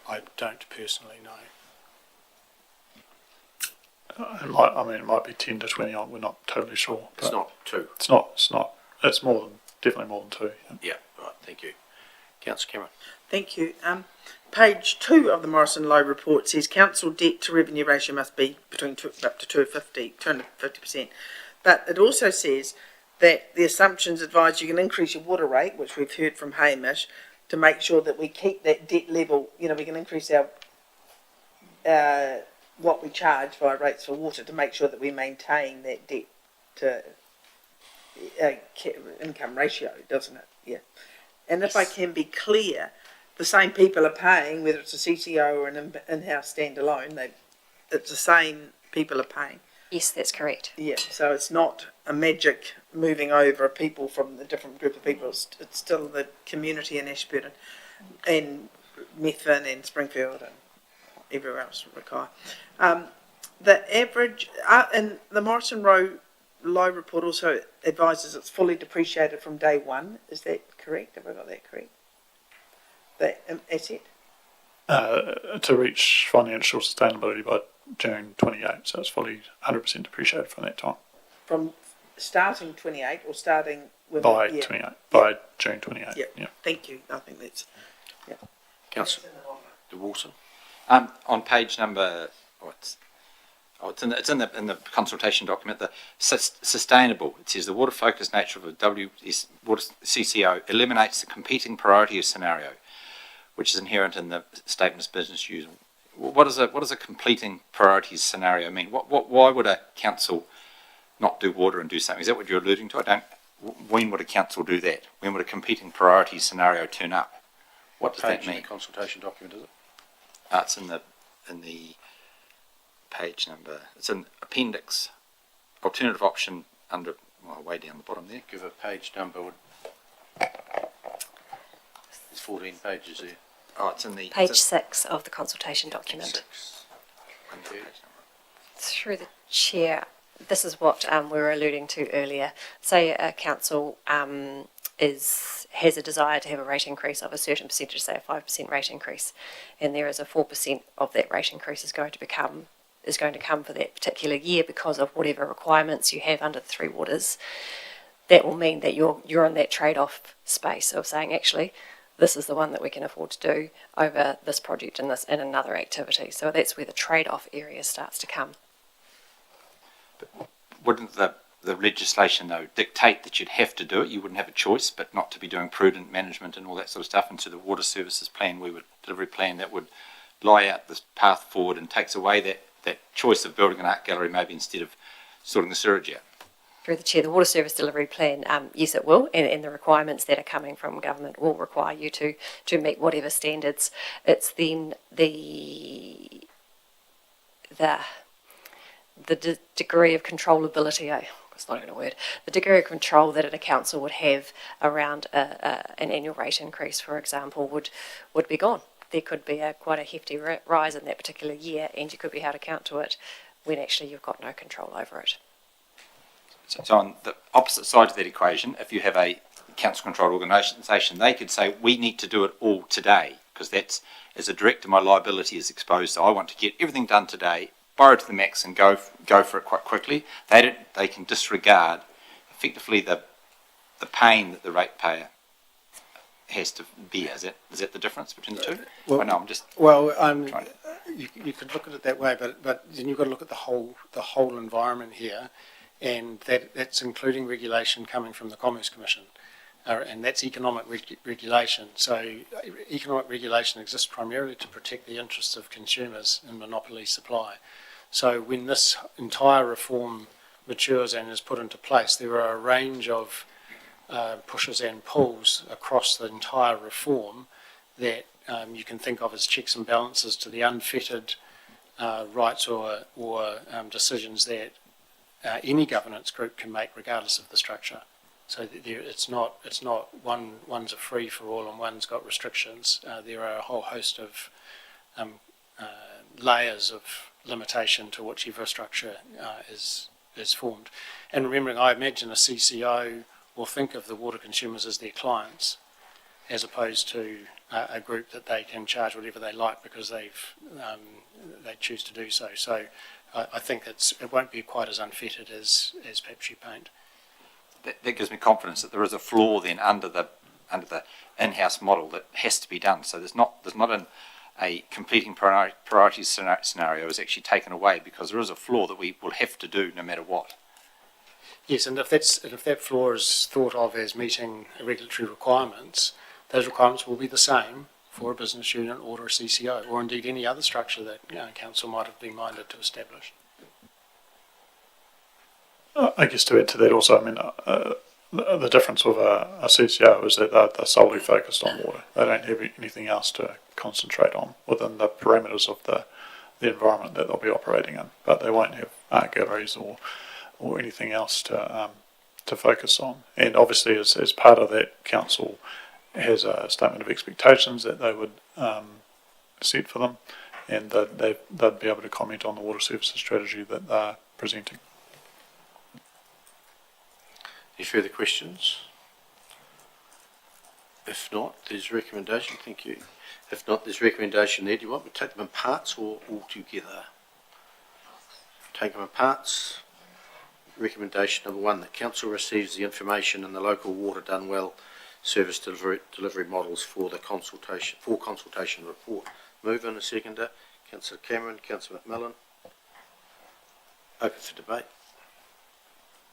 I don't personally know. It might be 10 to 20. We're not totally sure. It's not 2. It's not. It's definitely more than 2. Yeah, right. Thank you. Councillor Cameron. Thank you. Page 2 of the Morrison Lowe report says council debt to revenue ratio must be between up to 250%. But it also says that the assumptions advise you can increase your water rate, which we've heard from Hamish, to make sure that we keep that debt level. You know, we can increase our what we charge via rates for water to make sure that we maintain that debt to income ratio, doesn't it? Yeah. And if I can be clear, the same people are paying, whether it's a CCO or an in-house standalone, it's the same people are paying. Yes, that's correct. Yeah, so it's not a magic moving over of people from the different group of people. It's still the community in Ashburton and Methven and Springfield and everywhere else require. The average, and the Morrison Lowe report also advises it's fully depreciated from day one. Is that correct? Have I got that correct? The asset? To reach financial sustainability by June 28, so it's fully 100% depreciated from that time. From starting 28 or starting with by 28, by June 28. Yeah. Thank you. I think that's Councillor de Wilson. On page number Oh, it's in the consultation document. The sustainable. It says the water-focused nature of a water CCO eliminates the competing priority scenario, which is inherent in the statement of business use. What does a competing priorities scenario mean? Why would a council not do water and do something? Is that what you're alluding to? When would a council do that? When would a competing priorities scenario turn up? What does that mean? In the consultation document, is it? It's in the page number. It's an appendix, alternative option under way down the bottom there. Give a page number. There's 14 pages there. Oh, it's in the Page 6 of the consultation document. 6. Thank you. Through the chair, this is what we were alluding to earlier. Say a council has a desire to have a rate increase of a certain percentage, say a 5% rate increase, and there is a 4% of that rate increase is going to come for that particular year because of whatever requirements you have under the three waters. That will mean that you're in that trade-off space of saying, actually, this is the one that we can afford to do over this project and this and another activity. So that's where the trade-off area starts to come. But wouldn't the legislation, though, dictate that you'd have to do it? You wouldn't have a choice, but not to be doing prudent management and all that sort of stuff. And so the water services plan, delivery plan, that would lie out this path forward and takes away that choice of building an art gallery maybe instead of sorting the sewage out. Through the chair, the water service delivery plan, yes, it will, and the requirements that are coming from government will require you to meet whatever standards. It's then the degree of controllability. It's not even a word. The degree of control that a council would have around an annual rate increase, for example, would be gone. There could be quite a hefty rise in that particular year, and you could be held account to it when actually you've got no control over it. So on the opposite side of that equation, if you have a council-controlled organisation, they could say, we need to do it all today, because that's, as a director, my liability is exposed, so I want to get everything done today, borrow to the max and go for it quite quickly. They can disregard, effectively, the pain that the ratepayer has to bear. Is that the difference between the two? You could look at it that way, but then you've got to look at the whole environment here, and that's including regulation coming from the Commerce Commission, and that's economic regulation. So economic regulation exists primarily to protect the interests of consumers in monopoly supply. So when this entire reform matures and is put into place, there are a range of pushes and pulls across the entire reform that you can think of as checks and balances to the unfettered rights or decisions that any governance group can make regardless of the structure. So it's not one's a free for all and one's got restrictions. There are a whole host of layers of limitation to whichever structure is formed. And remembering, I imagine a CCO will think of the water consumers as their clients, as opposed to a group that they can charge whatever they like because they choose to do so. So I think it won't be quite as unfettered as perhaps you paint. That gives me confidence that there is a flaw then under the in-house model that has to be done. So there's not a completing priorities scenario is actually taken away because there is a flaw that we will have to do no matter what. Yes, and if that flaw is thought of as meeting regulatory requirements, those requirements will be the same for a business unit or a CCO, or indeed any other structure that council might have been minded to establish. I guess to add to that also, I mean, the difference with a CCO is that they're solely focused on water. They don't have anything else to concentrate on within the parameters of the environment that they'll be operating in. But they won't have art galleries or anything else to focus on. And obviously, as part of that, council has a statement of expectations that they would set for them, and they'd be able to comment on the water services strategy that they're presenting. Any further questions? If not, there's recommendation. Thank you. If not, there's recommendation there. Do you want me to take them in parts or all together? Take them in parts. Recommendation number 1, that council receives the information in the local water done well service delivery models for the consultation report. Move in a seconder. Councillor Cameron, Councillor McMillan. Open for debate.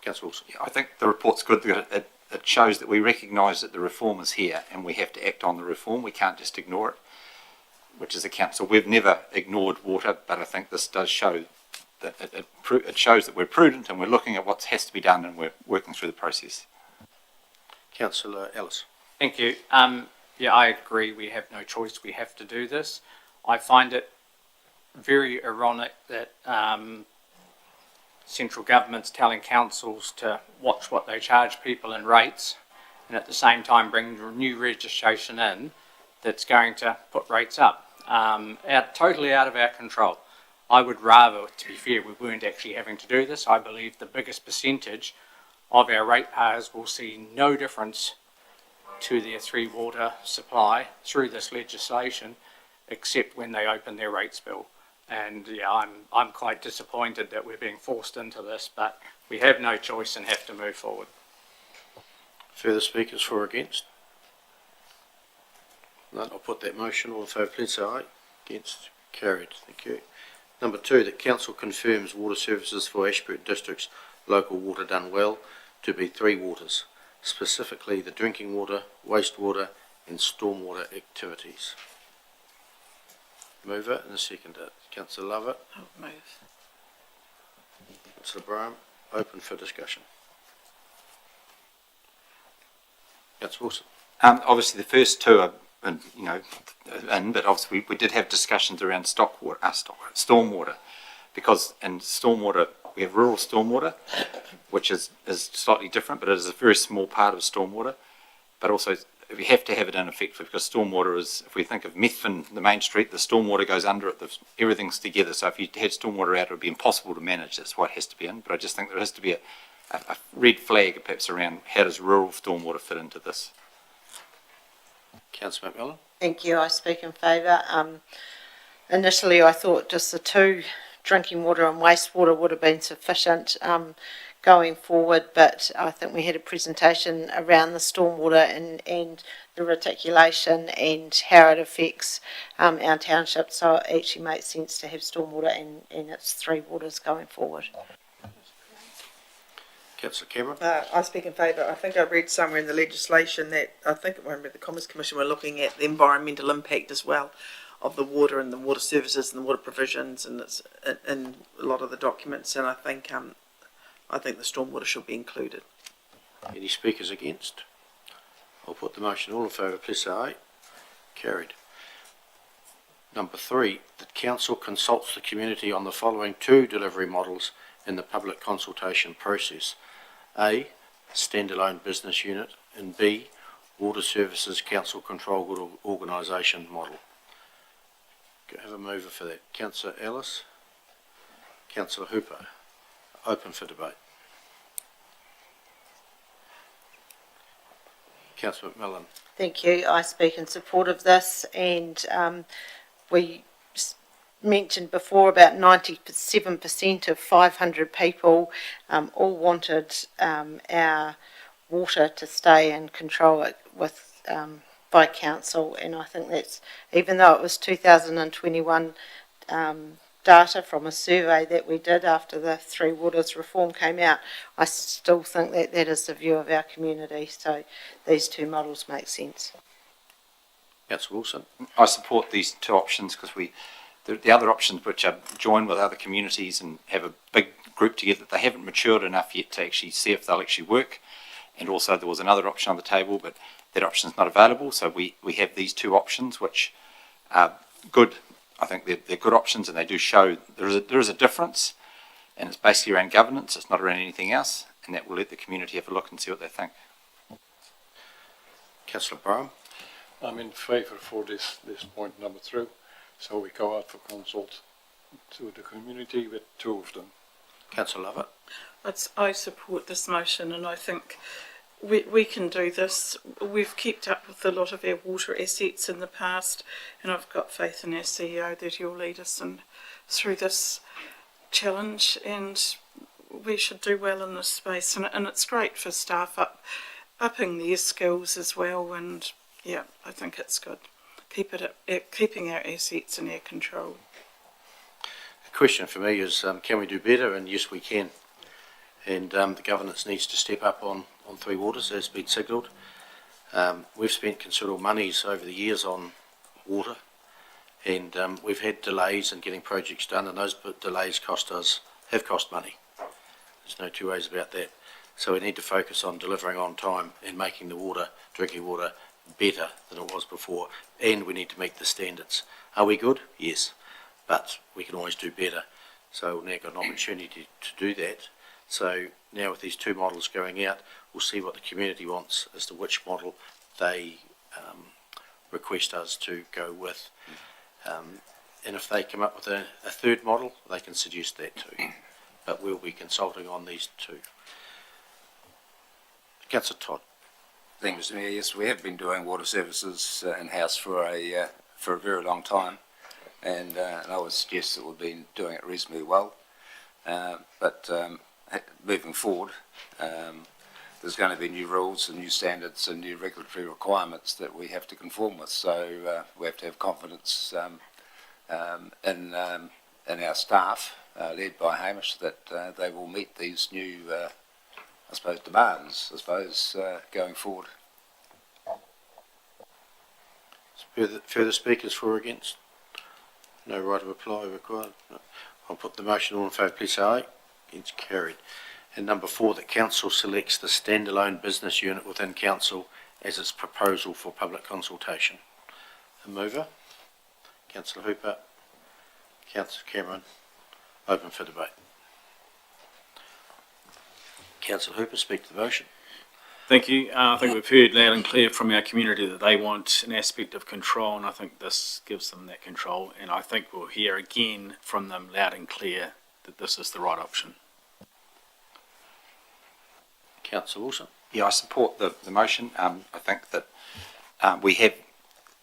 Councillor Wilson. I think the report's good. That it shows that we recognise that the reform is here and we have to act on the reform. We can't just ignore it, which is a council. We've never ignored water, but I think this does show that it shows that we're prudent and we're looking at what has to be done and we're working through the process. Councillor Ellis. Thank you. Yeah, I agree. We have no choice. We have to do this. I find it very ironic that central government's telling councils to watch what they charge people in rates, and at the same time bring new legislation in that's going to put rates up. Totally out of our control. I would rather, to be fair, we weren't actually having to do this. I believe the biggest percentage of our ratepayers will see no difference to their 3 water supply through this legislation, except when they open their rates bill. And yeah, I'm quite disappointed that we're being forced into this, but we have no choice and have to move forward. Further speakers for or against? None. I'll put that motion. All in favour, please say aye. Against? Carried. Thank you. Number 2, that council confirms water services for Ashburton District's local water done well to be 3 waters, specifically the drinking water, wastewater and stormwater activities. Mover and a seconder. Councillor Lovett. I'll move. Councillor Brown. Open for discussion. Councillor Wilson. Obviously, the first 2 are, but obviously we did have discussions around stormwater, because in stormwater we have rural stormwater, which is slightly different, but it is a very small part of stormwater. But also, we have to have it in effect, because stormwater is, if we think of Methven, the main street, the stormwater goes under it, everything's together. So if you had stormwater out, it would be impossible to manage. That's why it has to be in. But I just think there has to be a red flag perhaps around how does rural stormwater fit into this. Councillor McMillan. Thank you. I speak in favour. Initially, I thought just the 2, drinking water and wastewater, would have been sufficient going forward, but I think we had a presentation around the stormwater and the reticulation and how it affects our township, so it actually makes sense to have stormwater and its 3 waters going forward. Councillor Cameron. I speak in favour. I think I read somewhere in the legislation that the Commerce Commission were looking at the environmental impact as well of the water and the water services and the water provisions, and it's in a lot of the documents. And I think the stormwater should be included. Any speakers against? I'll put the motion. All in favour, please say aye. Carried. Number 3, that council consults the community on the following 2 delivery models in the public consultation process. A, standalone business unit, and B, water services council controlled organisation model. Can I have a mover for that? Councillor Ellis. Councillor Hooper. Open for debate. Councillor McMillan. Thank you. I speak in support of this, and we mentioned before about 97% of 500 people all wanted our water to stay and control it with by council, and I think that's, even though it was 2021 data from a survey that we did after the 3 waters reform came out, I still think that that is the view of our community, so these 2 models make sense. Councillor Wilson. I support these 2 options because the other options, which are join with other communities and have a big group together, they haven't matured enough yet to actually see if they'll actually work. And also there was another option on the table, but that option is not available. So we have these 2 options, which are good. I think they're good options, and they do show there is a difference, and it's basically around governance. It's not around anything else, and that will let the community have a look and see what they think. Councillor Brown. I'm in favour for this point number 3. So we go out for consult to the community with 2 of them. Councillor Lovett. I support this motion, and I think we can do this. We've kept up with a lot of our water assets in the past, and I've got faith in our CEO that he'll lead us through this challenge, and we should do well in this space. And it's great for staff upping their skills as well, and yeah, I think it's good. Keeping our assets in our control. question for me is, can we do better? And yes, we can. And the governance needs to step up on Three Waters, as has been signalled. We've spent considerable monies over the years on water, and we've had delays in getting projects done, and those delays have cost money. There's no two ways about that. So we need to focus on delivering on time and making the drinking water, better than it was before, and we need to meet the standards. Are we good? Yes, but we can always do better. So we've now got an opportunity to do that. So now with these two models going out, we'll see what the community wants as to which model they request us to go with. And if they come up with a third model, they can suggest that too. But we'll be consulting on these two. Councillor Todd. Thank you, Mr. Mayor. Yes, we have been doing water services in-house for a very long time, and I would suggest that we've been doing it reasonably well. But moving forward, there's going to be new rules and new standards and new regulatory requirements that we have to conform with. So we have to have confidence in our staff, led by Hamish, that they will meet these new, demands, going forward. Further speakers for or against? No right of reply required. No. I'll put the motion. All in favour, please say aye. Against, carried. And number 4, that council selects the standalone business unit within council as its proposal for public consultation. The mover, Councillor Hooper, Councillor Cameron. Open for debate. Councillor Hooper, speak to the motion. Thank you. I think we've heard loud and clear from our community that they want an aspect of control, and I think this gives them that control. And I think we'll hear again from them loud and clear that this is the right option. Councillor Wilson. Yeah, I support the motion. I think that we've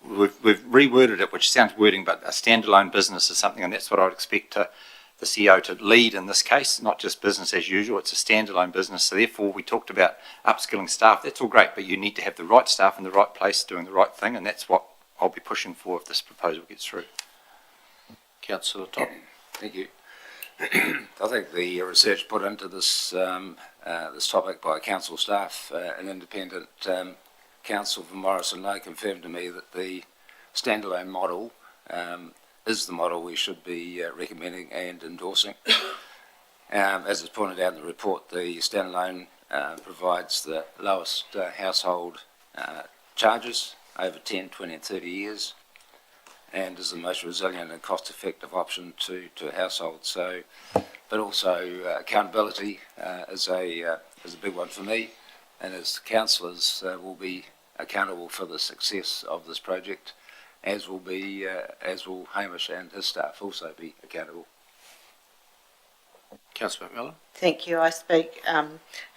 reworded it, which sounds wording, but a standalone business is something, and that's what I would expect the CEO to lead in this case, not just business as usual. It's a standalone business. So therefore, we talked about upskilling staff. That's all great, but you need to have the right staff in the right place doing the right thing, and that's what I'll be pushing for if this proposal gets through. Councillor Top. Thank you. I think the research put into this this topic by council staff, an independent council from Morrison Low, confirmed to me that the standalone model is the model we should be recommending and endorsing. As is pointed out in the report, the standalone provides the lowest household charges over 10, 20 and 30 years, and is the most resilient and cost-effective option to households. So, but also accountability is a big one for me, and as councillors will be accountable for the success of this project, as will Hamish and his staff also be accountable. Councillor McMillan. Thank you. I speak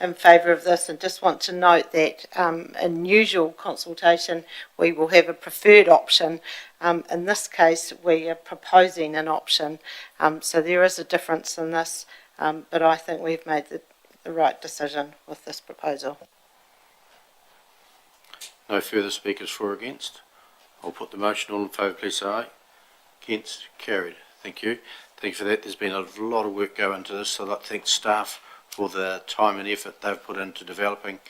in favour of this, and just want to note that in usual consultation we will have a preferred option. In this case we are proposing an option, so there is a difference in this, but I think we've made the right decision with this proposal. No further speakers for or against? I'll put the motion. All in favour, please say aye. Against, carried. Thank you. Thank you for that. There's been a lot of work go into this, so I'd like to thank staff for the time and effort they've put into developing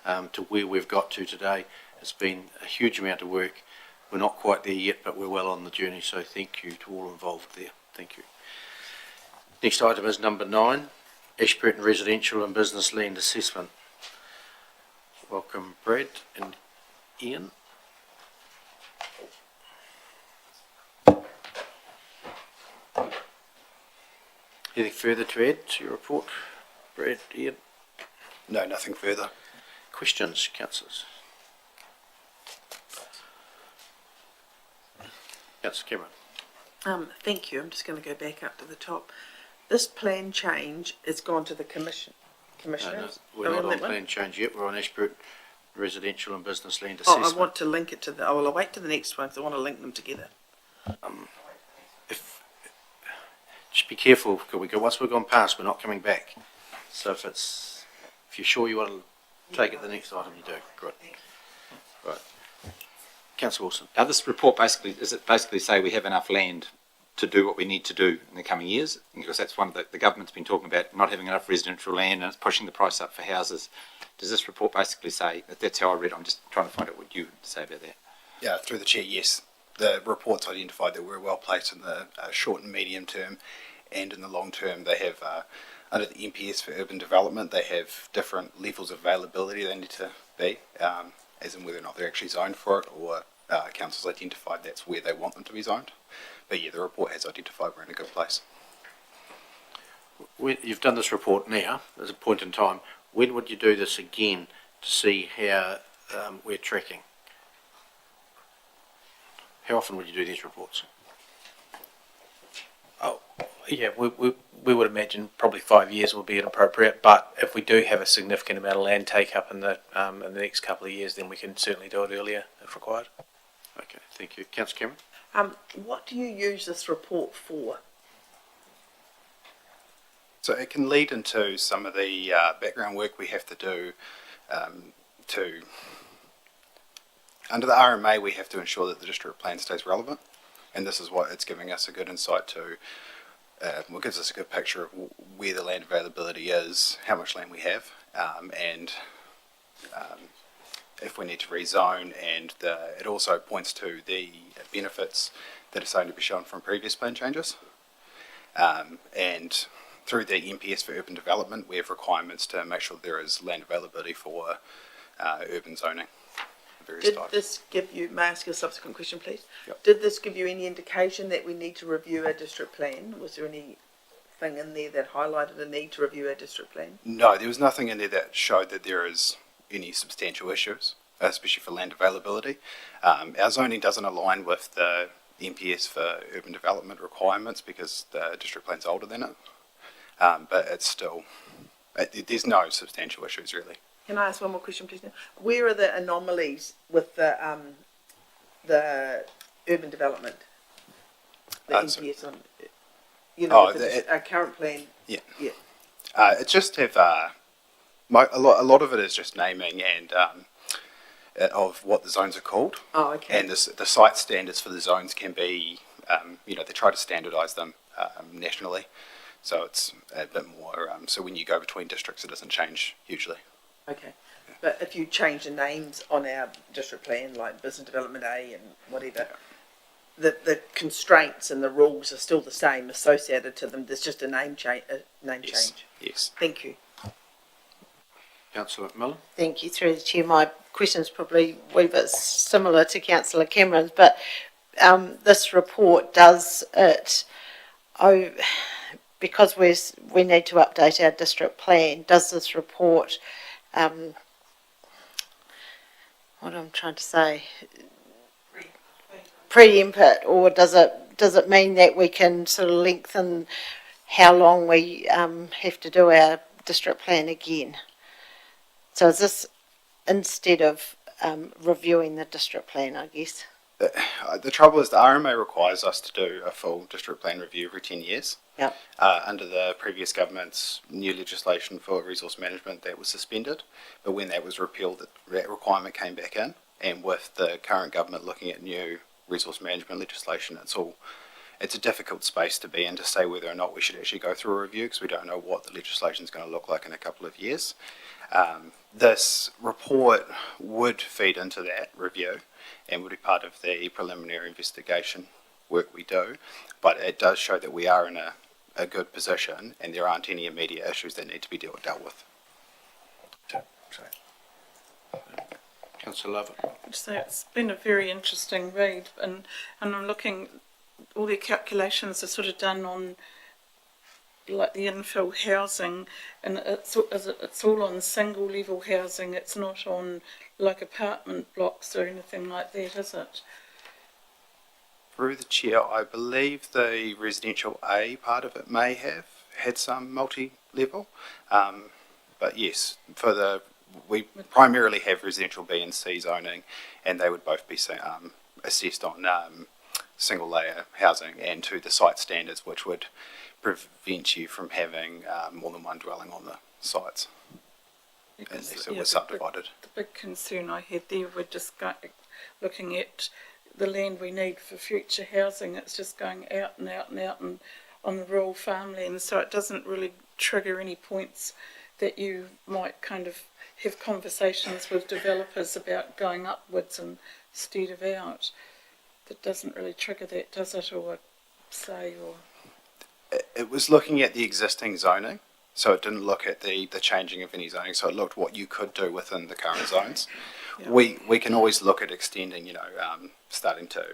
to where we've got to today. It's been a huge amount of work. We're not quite there yet, but we're well on the journey, so thank you to all involved there. Thank you. Next item is number 9, Ashburton Residential and Business Land Assessment. Welcome, Brad and Ian. Anything further to add to your report, Brad, Ian? No, nothing further. Questions, councillors? Councillor Cameron. Thank you. I'm just going to go back up to the top. This plan change has gone to the commissioners. No, we're not on plan change yet. We're on Ashburton Residential and Business Land Oh, Assessment. I want to link it to the. I'll wait to the next one because I want to link them together. Just be careful, because once we've gone past, we're not coming back. So if you're sure you want to take it to the next item, you do. Good. Right. Councillor Wilson. Now, this report basically say we have enough land to do what we need to do in the coming years, because that's one of the government's been talking about not having enough residential land and it's pushing the price up for houses. Does this report basically say that? That's how I read it. I'm just trying to find out what you say about that. Yeah, through the chair, yes. The report's identified that we're well placed in the short and medium term, and in the long term they have, under the MPS for urban development, they have different levels of availability they need to be, as in whether or not they're actually zoned for it, or council's identified that's where they want them to be zoned. But yeah, the report has identified we're in a good place. You've done this report now, there's a point in time. When would you do this again to see how we're tracking? How often would you do these reports? Yeah, we would imagine probably 5 years would be inappropriate, but if we do have a significant amount of land take up in the next couple of years, then we can certainly do it earlier if required. Okay, thank you. Councillor Cameron? What do you use this report for? So it can lead into some of the background work we have to do under the RMA, we have to ensure that the district plan stays relevant, and this is what it's giving us a good insight to. What gives us a good picture of where the land availability is, how much land we have, and if we need to rezone, and it also points to the benefits that are starting to be shown from previous plan changes. And through the MPS for urban development, we have requirements to make sure there is land availability for urban zoning. Did this give you, may I ask you a subsequent question, please? Yep. Did this give you any indication that we need to review our district plan? Was there anything in there that highlighted a need to review our district plan? No, there was nothing in there that showed that there is any substantial issues, especially for land availability. Our zoning doesn't align with the MPS for urban development requirements because the district plan's older than it. But it's still, there's no substantial issues really. Can I ask one more question, please? Now? Where are the anomalies with the urban development? The MPS on, you know, our current plan. Yeah. Yeah. It's just have a lot of it is just naming and of what the zones are called. Oh, okay. And the site standards for the zones can be, they try to standardise them nationally, so it's a bit more. So when you go between districts, it doesn't change hugely. Okay, but if you change the names on our district plan, like Business Development A and whatever, the constraints and the rules are still the same associated to them. There's just a name change. Yes. Thank you. Councillor Miller? Thank you, through the chair. My question's probably a wee bit similar to Councillor Cameron's, but this report does it, because we need to update our district plan, does this report, what I'm trying to say, preempt it, or does it mean that we can sort of lengthen how long we have to do our district plan again? So is this instead of reviewing the district plan, I guess? The trouble is the RMA requires us to do a full district plan review every 10 years. Yep. Under the previous government's new legislation for resource management, that was suspended. But when that was repealed, that requirement came back in. And with the current government looking at new resource management legislation, it's a difficult space to be in to say whether or not we should actually go through a review, because we don't know what the legislation is going to look like in a couple of years. This report would feed into that review and would be part of the preliminary investigation work we do, but it does show that we are in a good position and there aren't any immediate issues that need to be dealt with. Councillor Lovett? I'd say it's been a very interesting read, and I'm looking, all the calculations are sort of done on like the infill housing, and it's all on single level housing. It's not on like apartment blocks or anything like that, is it? Through the chair, I believe the residential A part of it may have had some multi-level, but yes, we primarily have residential B and C zoning, and they would both be assessed on single layer housing and to the site standards, which would prevent you from having more than one dwelling on the sites, unless it was subdivided. The big concern I had there, we're just looking at the land we need for future housing. It's just going out and out and out and on the rural farmland, so it doesn't really trigger any points that you might kind of have conversations with developers about going upwards instead of out. That doesn't really trigger that, does it? Or say, or It was looking at the existing zoning, so it didn't look at the changing of any zoning, so it looked what you could do within the current zones. Yeah. We can always look at extending, starting to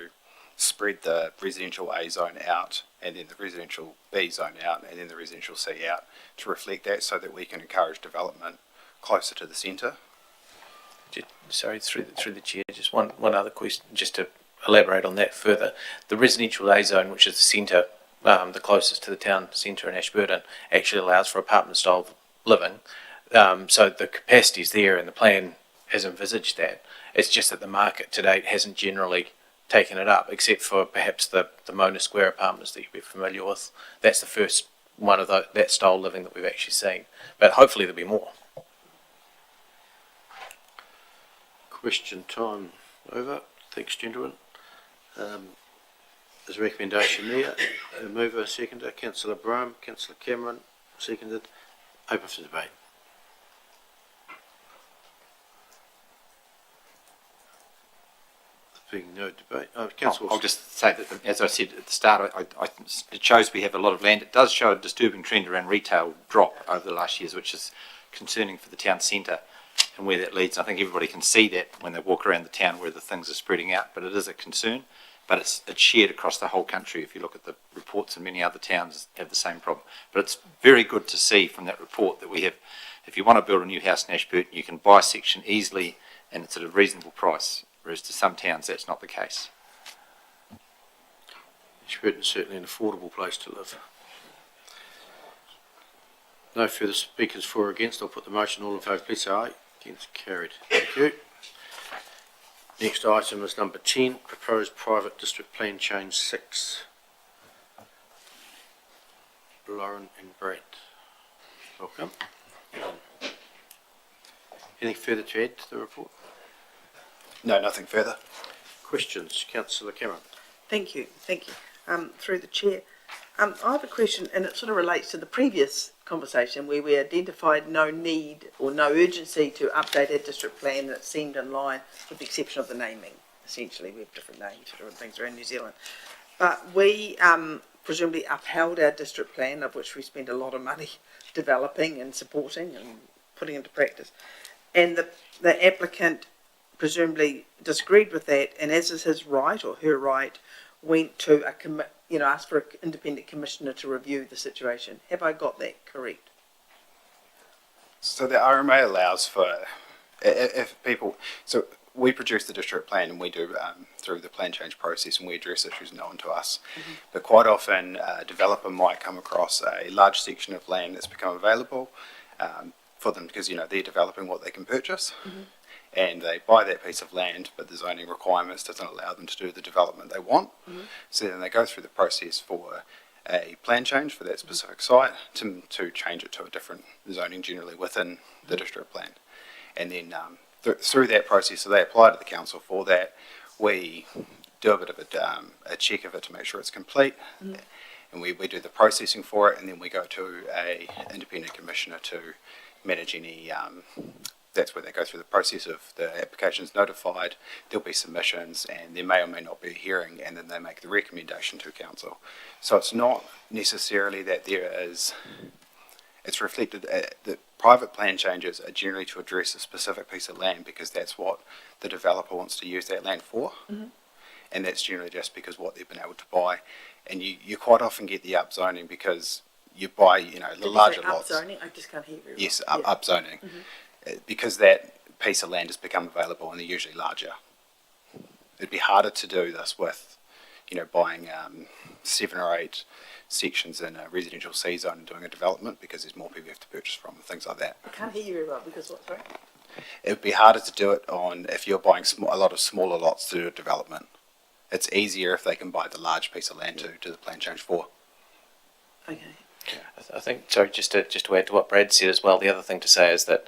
spread the residential A zone out, and then the residential B zone out, and then the residential C out, to reflect that, so that we can encourage development closer to the centre. Sorry, through the chair, just one other question, just to elaborate on that further. The residential A zone, which is the centre, the closest to the town centre in Ashburton, actually allows for apartment style living. So the capacity is there, and the plan has envisaged that. It's just that the market to date hasn't generally taken it up, except for perhaps the Mona Square apartments that you'll be familiar with. That's the first one of that style living that we've actually seen. But hopefully there'll be more. Question time over. Thanks, gentlemen. There's a recommendation there. A mover, seconder, Councillor Brown, Councillor Cameron, seconded. Open for debate. Being no debate. Councillor. I'll just say that, as I said at the start, it shows we have a lot of land. It does show a disturbing trend around retail drop over the last years, which is concerning for the town centre and where that leads. I think everybody can see that when they walk around the town where the things are spreading out, but it is a concern. But it's shared across the whole country. If you look at the reports, and many other towns have the same problem. But it's very good to see from that report that we have, if you want to build a new house in Ashburton, you can buy a section easily and it's at a reasonable price. Whereas to some towns, that's not the case. Ashburton's certainly an affordable place to live. No further speakers for or against. I'll put the motion. All in favour, please say aye. Against, carried. Thank you. Next item is number 10, proposed private district plan change 6. Lauren and Brett, welcome. Anything further to add to the report? No, nothing further. Questions? Councillor Cameron. Thank you. Through the chair. I have a question, and it sort of relates to the previous conversation where we identified no need or no urgency to update our district plan that seemed in line, with the exception of the naming. Essentially, we have different names for different things around New Zealand. But we presumably upheld our district plan, of which we spent a lot of money developing and supporting and putting into practice. And the applicant presumably disagreed with that, and as is his right or her right, went to asked for an independent commissioner to review the situation. Have I got that correct? So the RMA allows for, if people, so we produce the district plan and we do through the plan change process, and we address issues known to us. Mm-hmm. But quite often a developer might come across a large section of land that's become available for them because, they're developing what they can purchase. Mm-hmm. And they buy that piece of land, but the zoning requirements doesn't allow them to do the development they want. Mm-hmm. So then they go through the process for a plan change for that specific site to change it to a different zoning generally within the district plan. And then through that process, so they apply to the council for that. We do a bit of a check of it to make sure it's complete. Mm-hmm. And we do the processing for it, and then we go to a independent commissioner to manage any that's where they go through the process of the applications notified, there'll be submissions, and there may or may not be a hearing, and then they make the recommendation to council. So it's not necessarily that it's reflected that private plan changes are generally to address a specific piece of land because that's what the developer wants to use that land for. Mm-hmm. And that's generally just because what they've been able to buy. And you quite often get the upzoning because you buy, the larger lots. Upzoning? I just can't hear you very well. Yes, upzoning. Mm-hmm. Because that piece of land has become available and they're usually larger. It'd be harder to do this with, buying 7 or 8 sections in a residential C zone and doing a development because there's more people you have to purchase from and things like that. I can't hear you very well because what, sorry? It would be harder to do it if you're buying a lot of smaller lots to do a development. It's easier if they can buy the large piece of land to do the plan change for. Okay. I think, sorry, just to add to what Brad said as well, the other thing to say is that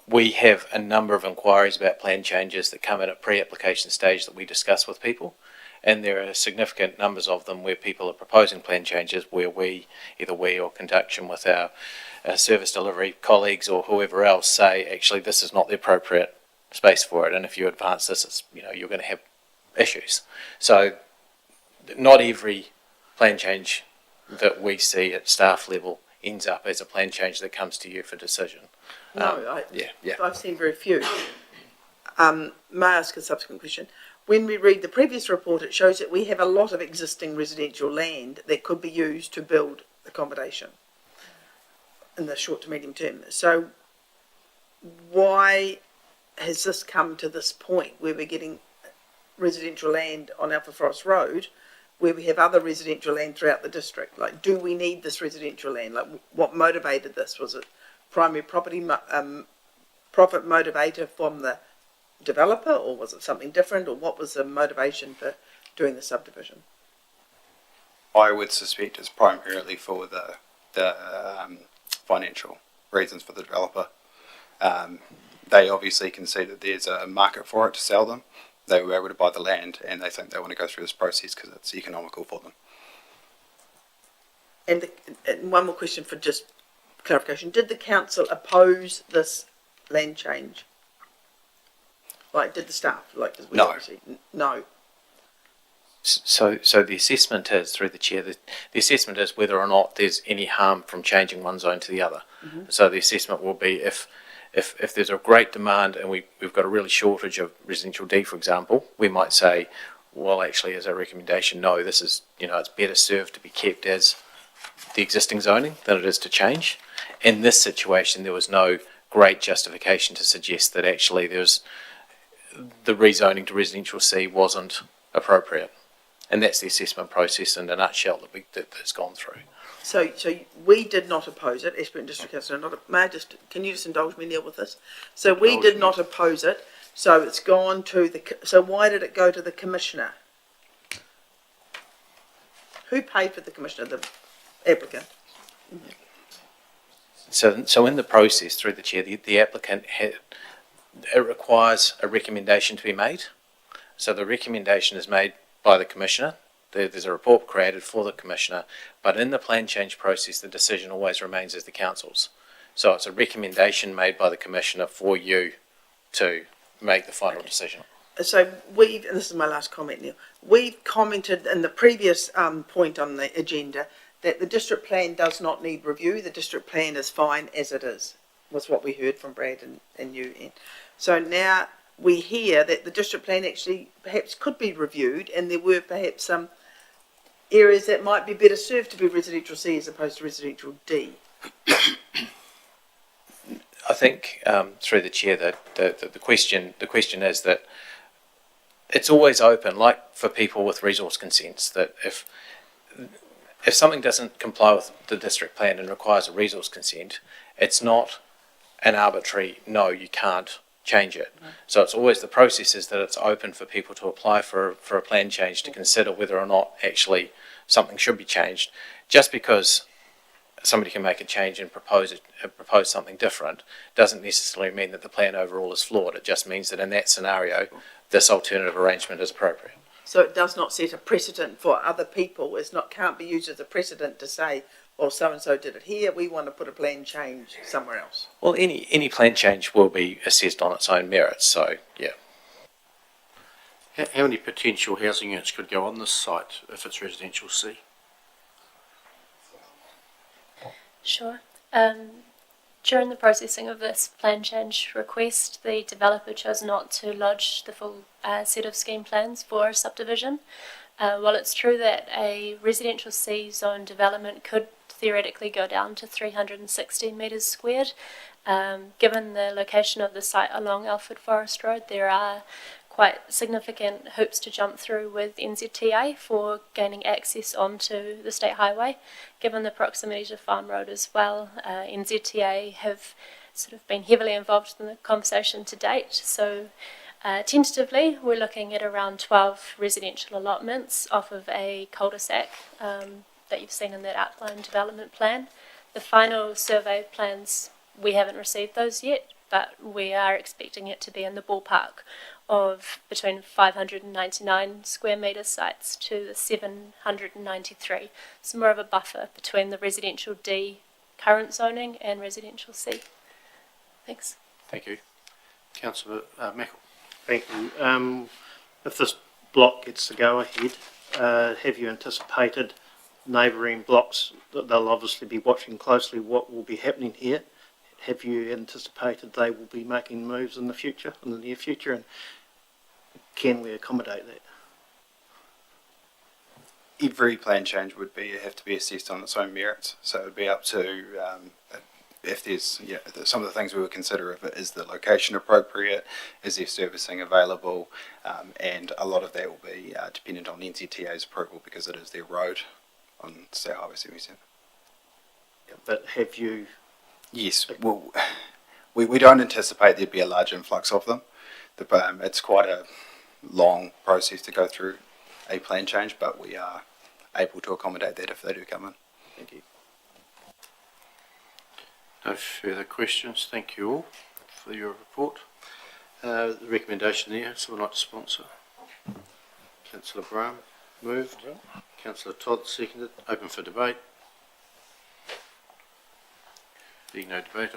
we have a number of inquiries about plan changes that come in at pre-application stage that we discuss with people. And there are significant numbers of them where people are proposing plan changes where either we or conjunction with our service delivery colleagues or whoever else say, actually, this is not the appropriate space for it. And if you advance this, it's, you're going to have issues. So not every plan change that we see at staff level ends up as a plan change that comes to you for decision. I've seen very few. May I ask a subsequent question? When we read the previous report, it shows that we have a lot of existing residential land that could be used to build accommodation in the short to medium term. So why has this come to this point where we're getting residential land on Alpha Forest Road where we have other residential land throughout the district? Like, do we need this residential land? Like, what motivated this? Was it primary property profit motivator from the developer, or was it something different, or what was the motivation for doing the subdivision? I would suspect it's primarily for the financial reasons for the developer. They obviously can see that there's a market for it to sell them. They were able to buy the land, and they think they want to go through this process because it's economical for them. And one more question for just clarification. Did the council oppose this land change? Like, did the staff? Like, No. No. So the assessment is, through the chair, the assessment is whether or not there's any harm from changing one zone to the other. Mm-hmm. So the assessment will be if there's a great demand and we've got a really shortage of residential D, for example, we might say, well, actually, as a recommendation, no, this is, it's better served to be kept as the existing zoning than it is to change. In this situation, there was no great justification to suggest that actually the rezoning to residential C wasn't appropriate. And that's the assessment process in a nutshell that's gone through. So we did not oppose it, Ashburton District Council. Can you just indulge me, Neil, with this? So we did not oppose it. So it's gone to so why did it go to the commissioner? Who paid for the commissioner? The applicant. So in the process, through the chair, the applicant it requires a recommendation to be made. So the recommendation is made by the commissioner. There's a report created for the commissioner, but in the plan change process, the decision always remains as the council's. So it's a recommendation made by the commissioner for you to make the final decision. So and this is my last comment, Neil, we've commented in the previous point on the agenda that the district plan does not need review. The district plan is fine as it is, was what we heard from Brad and you, Ian. So now we hear that the district plan actually perhaps could be reviewed, and there were perhaps some areas that might be better served to be residential C as opposed to residential D. I think through the chair that the question is that it's always open, like for people with resource consents, that if something doesn't comply with the district plan and requires a resource consent, it's not an arbitrary no, you can't change it. Right. So it's always the process is that it's open for people to apply for a plan change to consider whether or not actually something should be changed. Just because somebody can make a change and propose something different doesn't necessarily mean that the plan overall is flawed. It just means that in that scenario, this alternative arrangement is appropriate. So it does not set a precedent for other people. Can't be used as a precedent to say, well, so-and-so did it here, we want to put a plan change somewhere else. Well, any plan change will be assessed on its own merits, so, yeah. How many potential housing units could go on this site if it's residential C? Sure. During the processing of this plan change request, the developer chose not to lodge the full set of scheme plans for a subdivision. While it's true that a residential C zone development could theoretically go down to 360 metres squared, given the location of the site along Alfred Forest Road, there are quite significant hoops to jump through with NZTA for gaining access onto the state highway. Given the proximity to Farm Road as well, NZTA have sort of been heavily involved in the conversation to date. So tentatively, we're looking at around 12 residential allotments off of a cul-de-sac that you've seen in that outline development plan. The final survey plans we haven't received those yet, but we are expecting it to be in the ballpark of between 599 square metre sites to the 793. So more of a buffer between the residential D current zoning and residential C. Thanks. Thank you. Councillor Michael. Thank you. If this block gets the go-ahead, have you anticipated neighbouring blocks that they'll obviously be watching closely what will be happening here? Have you anticipated they will be making moves in the future, in the near future, and can we accommodate that? Every plan change would have to be assessed on its own merits. So it would be up to if there's some of the things we would consider if it is the location appropriate, is there servicing available, and a lot of that will be dependent on NZTA's approval because it is their road on State Highway 77. But have you? Yes, well, we don't anticipate there'd be a large influx of them. It's quite a long process to go through a plan change, but we are able to accommodate that if they do come in. Thank you. No further questions. Thank you all for your report. The recommendation there, someone like to sponsor? Councillor Brown moved. Councillor Todd seconded. Open for debate. Being no debate,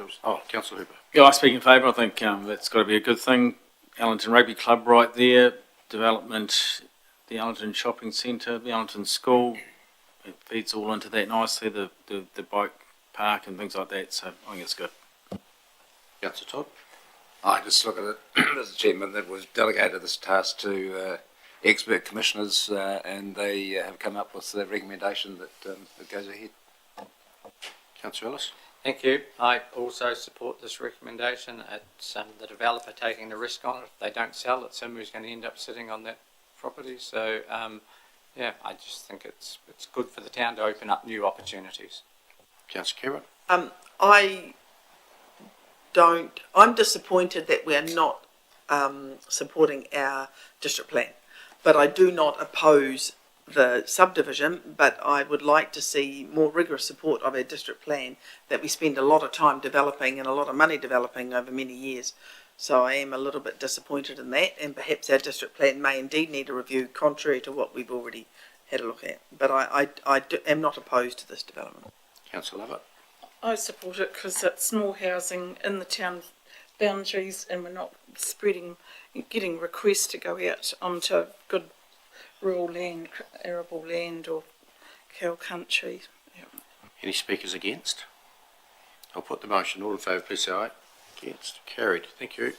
Councillor Hooper. Yeah, I speak in favour. I think that's got to be a good thing. Allington Rugby Club right there, development, the Allington Shopping Centre, the Allington School, it feeds all into that nicely, the bike park and things like that, so I think it's good. Councillor Todd? I just look at it as a chairman that was delegated this task to expert commissioners and they have come up with the recommendation that goes ahead. Councillor Ellis? Thank you. I also support this recommendation. It's the developer taking the risk on it. If they don't sell, it's him who's going to end up sitting on that property. So, yeah, I just think it's good for the town to open up new opportunities. Councillor Kerwin? I'm disappointed that we're not supporting our district plan, but I do not oppose the subdivision, but I would like to see more rigorous support of our district plan that we spend a lot of time developing and a lot of money developing over many years. So I am a little bit disappointed in that, and perhaps our district plan may indeed need a review contrary to what we've already had a look at. But I am not opposed to this development. Councillor Lovett? I support it because it's more housing in the town boundaries and we're not getting requests to go out onto good rural land, arable land or cow country. Yeah. Any speakers against? I'll put the motion. All in favour, please say aye. Against? Carried. Thank you.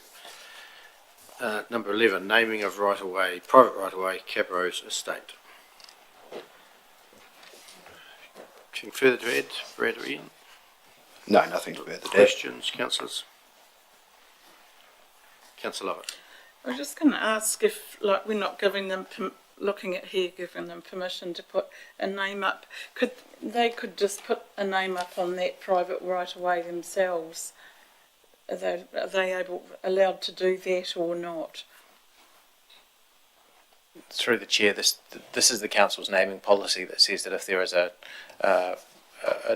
Number 11, naming of right-of-way, private right-of-way, Camrose estate. Anything further to add, Brad or Ian? No, nothing to add. Questions, councillors? Councillor Lovett. I was just going to ask if, like, we're not giving them, looking at here, giving them permission to put a name up. They could just put a name up on that private right-of-way themselves. Are they allowed to do that or not? Through the chair, this is the council's naming policy that says that if there is a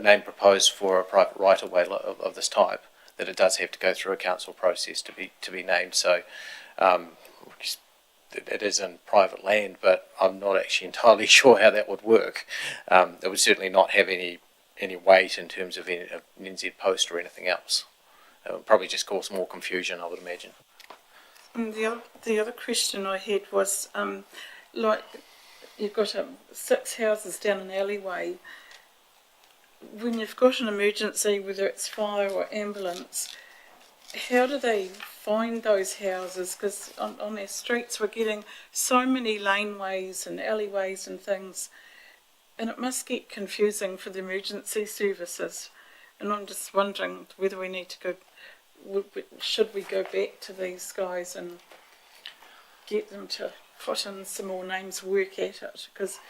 name proposed for a private right-of-way of this type, that it does have to go through a council process to be named. So it is in private land, but I'm not actually entirely sure how that would work. It would certainly not have any weight in terms of an NZ post or anything else. It would probably just cause more confusion, I would imagine. And the other question I had was, like, you've got 6 houses down an alleyway. When you've got an emergency, whether it's fire or ambulance, how do they find those houses? Because on our streets we're getting so many laneways and alleyways and things, and it must get confusing for the emergency services. And I'm just wondering whether we need to should we go back to these guys and get them to put in some more names, work at it? Because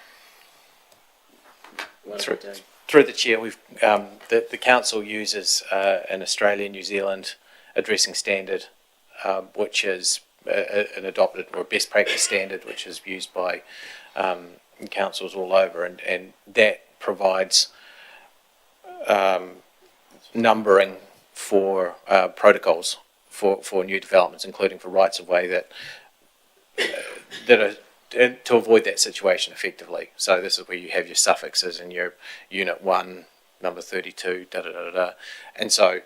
what do we do? Through the chair, we've the council uses an Australian New Zealand addressing standard, which is an adopted or best practice standard, which is used by councils all over, and that provides numbering for protocols for new developments, including for rights of way that are to avoid that situation effectively. So this is where you have your suffixes in your Unit 1, number 32, da da da da. And so,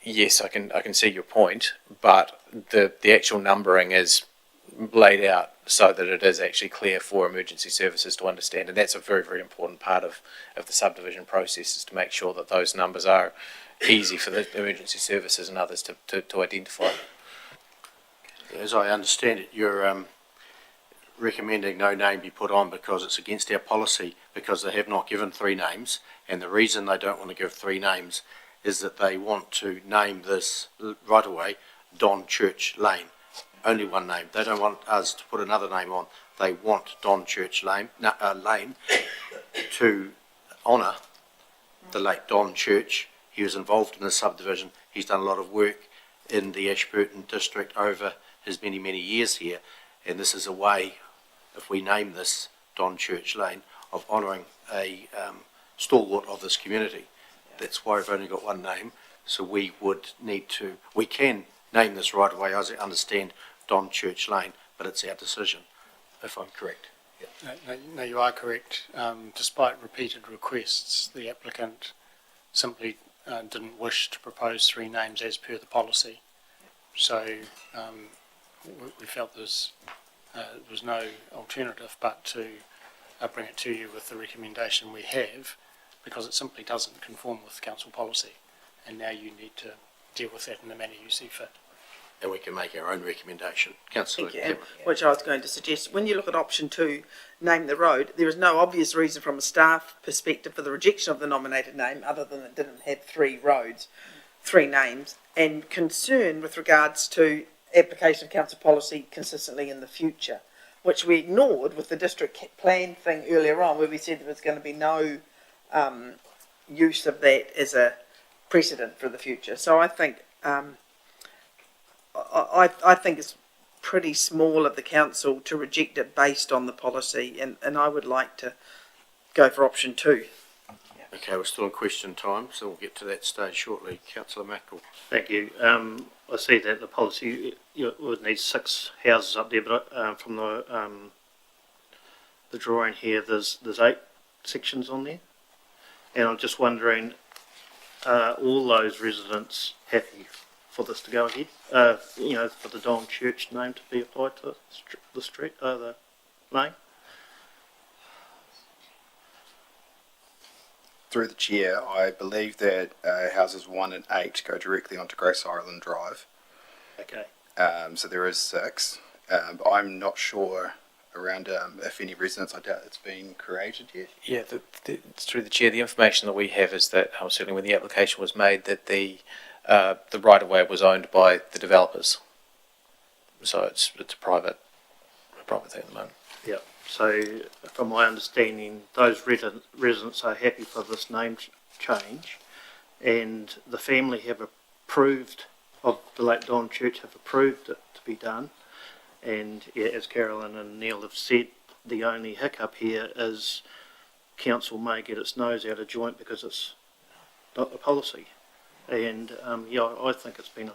yes, I can see your point, but the actual numbering is laid out so that it is actually clear for emergency services to understand, and that's a very, very important part of the subdivision process, is to make sure that those numbers are easy for the emergency services and others to identify. As I understand it, you're recommending no name be put on because it's against our policy, because they have not given 3 names, and the reason they don't want to give 3 names is that they want to name this right away Don Church Lane. Only 1 name. They don't want us to put another name on. They want Don Church Lane to honour the late Don Church. He was involved in the subdivision. He's done a lot of work in the Ashburton district over his many, many years here, and this is a way, if we name this Don Church Lane, of honouring a stalwart of this community. That's why we've only got 1 name, so we can name this right away, as I understand, Don Church Lane, but it's our decision, if I'm correct. No, you are correct. Despite repeated requests, the applicant simply didn't wish to propose 3 names as per the policy. So we felt there was no alternative but to bring it to you with the recommendation we have, because it simply doesn't conform with council policy, and now you need to deal with that in the manner you see fit. And we can make our own recommendation. Councillor Thank you. Which I was going to suggest, when you look at option 2, name the road, there is no obvious reason from a staff perspective for the rejection of the nominated name, other than it didn't have 3 roads, 3 names, and concern with regards to application of council policy consistently in the future, which we ignored with the district plan thing earlier on, where we said there was going to be no use of that as a precedent for the future. So I think I think it's pretty small of the council to reject it based on the policy, and I would like to go for option 2. Okay, we're still in question time, so we'll get to that stage shortly. Councillor Mackel. Thank you. I see that the policy would need 6 houses up there, but from the drawing here, there's 8 sections on there, and I'm just wondering, are all those residents happy for this to go ahead? For the Don Church name to be applied to the street, the lane. Through the chair, I believe that houses 1 and 8 go directly onto Grace Island Drive. Okay. So there is 6. I'm not sure around if any residents, I doubt it's been created yet. Yeah, through the chair, the information that we have is that certainly when the application was made, that the right of way was owned by the developers. So it's a private thing at the moment. Yeah. So, from my understanding, those residents are happy for this name change, and the family have approved of the late Don Church, have approved it to be done. And yeah, as Carolyn and Neil have said, the only hiccup here is council may get its nose out of joint because it's not the policy. And I think it's been,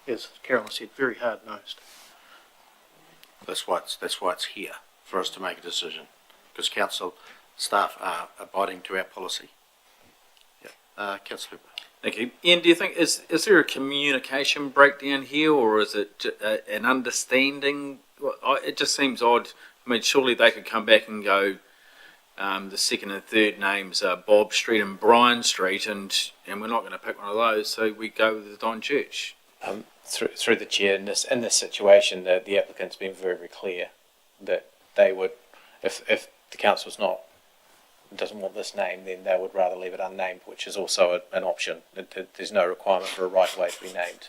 as Carolyn said, very hard-nosed. That's why it's here, for us to make a decision, because council staff are abiding to our policy. Yeah. Councillor Hooper. Thank you. Ian, do you think, is there a communication breakdown here, or is it an understanding? It just seems odd. I mean, surely they could come back and go, the 2nd and 3rd names are Bob Street and Brian Street, and we're not going to pick one of those, so we go with the Don Church. Through the chair, in this situation, the applicant's been very, very clear that they would, if the council's doesn't want this name, then they would rather leave it unnamed, which is also an option. There's no requirement for a right of way to be named.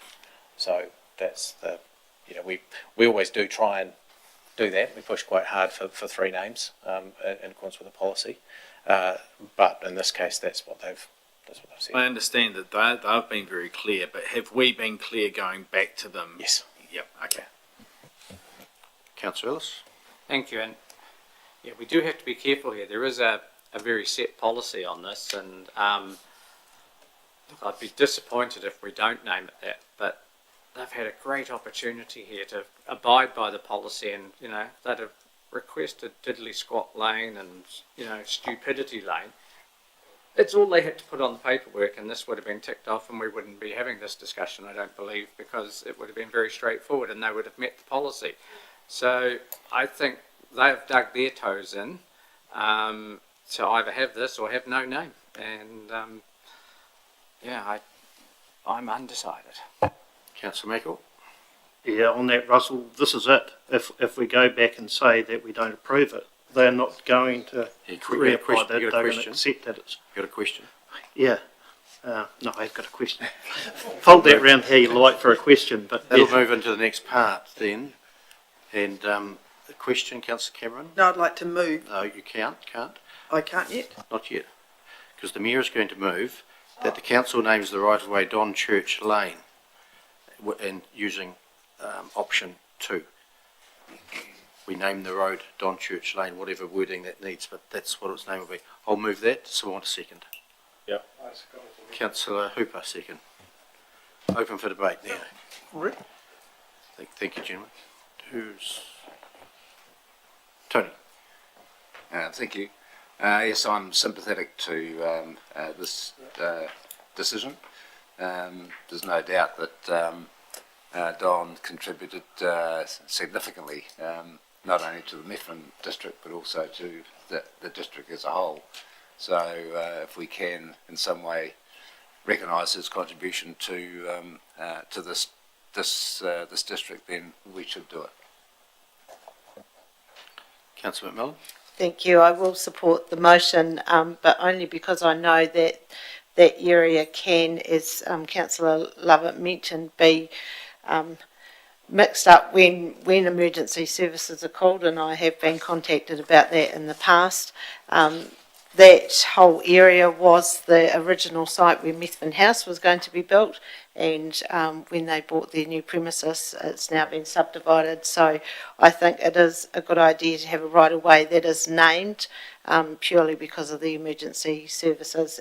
So that's we always do try and do that. We push quite hard for 3 names in accordance with the policy, but in this case, that's what they've said. I understand that they've been very clear, but have we been clear going back to them? Yes. Yep. Okay. Councillor Ellis. Thank you. And yeah, we do have to be careful here. There is a very set policy on this, and I'd be disappointed if we don't name it that, but they've had a great opportunity here to abide by the policy, and, you know, they'd have requested Diddley Squat Lane and, you know, Stupidity Lane. It's all they had to put on the paperwork, and this would have been ticked off, and we wouldn't be having this discussion, I don't believe, because it would have been very straightforward and they would have met the policy. So I think they've dug their toes in to either have this or have no name. And I'm undecided. Councillor Meikle? Yeah, on that, Russell, this is it. If we go back and say that we don't approve it, they're not going to reapply that, they're going to accept that it's... You got a question? Yeah. No, I've got a question. Fold that round how you like for a question, but... That'll move into the next part then. And the question, Councillor Cameron? No, I'd like to move. No, you can't. I can't yet. Not yet. Because the Mayor is going to move that the council names the right-of-way Don Church Lane and using option 2. We name the road Don Church Lane, whatever wording that needs, but that's what its name will be. I'll move that. Someone want a second? Yeah. Councillor Hooper, second. Open for debate now. Really? Thank you, gentlemen. Who's... Tony? Thank you. Yes, I'm sympathetic to this decision. There's no doubt that Don contributed significantly, not only to the Methven district but also to the district as a whole. So if we can in some way recognise his contribution to this district, then we should do it. Councillor McMillan? Thank you. I will support the motion, but only because I know that that area can, as Councillor Lovett mentioned, be mixed up when emergency services are called, and I have been contacted about that in the past. That whole area was the original site where Methven House was going to be built, and when they bought their new premises, it's now been subdivided. So I think it is a good idea to have a right-of-way that is named purely because of the emergency services.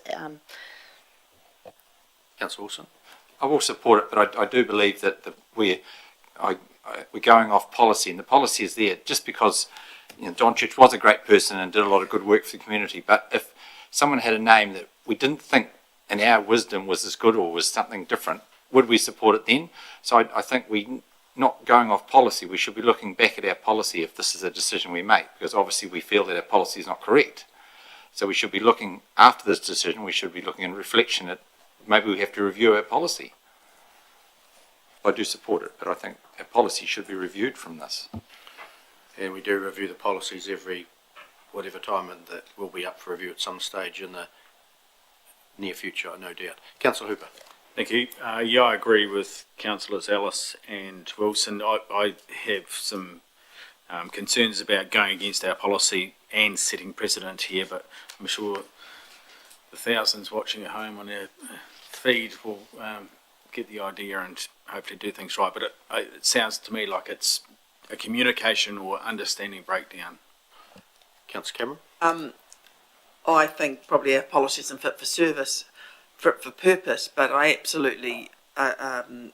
Councillor Wilson? I will support it, but I do believe that we're going off policy, and the policy is there just because, you know, Don Church was a great person and did a lot of good work for the community. But if someone had a name that we didn't think in our wisdom was as good or was something different, would we support it then? So I think we, not going off policy, we should be looking back at our policy if this is a decision we make, because obviously we feel that our policy is not correct. So we should be looking, after this decision, we should be looking in reflection at maybe we have to review our policy. I do support it, but I think our policy should be reviewed from this. And we do review the policies every whatever time, and that will be up for review at some stage in the near future, no doubt. Councillor Hooper. Thank you. Yeah, I agree with Councillors Ellis and Wilson. I have some concerns about going against our policy and setting precedent here, but I'm sure the thousands watching at home on our feed will get the idea and hopefully do things right. But it sounds to me like it's a communication or understanding breakdown. Councillor Cameron? I think probably our policy isn't fit for service, fit for purpose, but I absolutely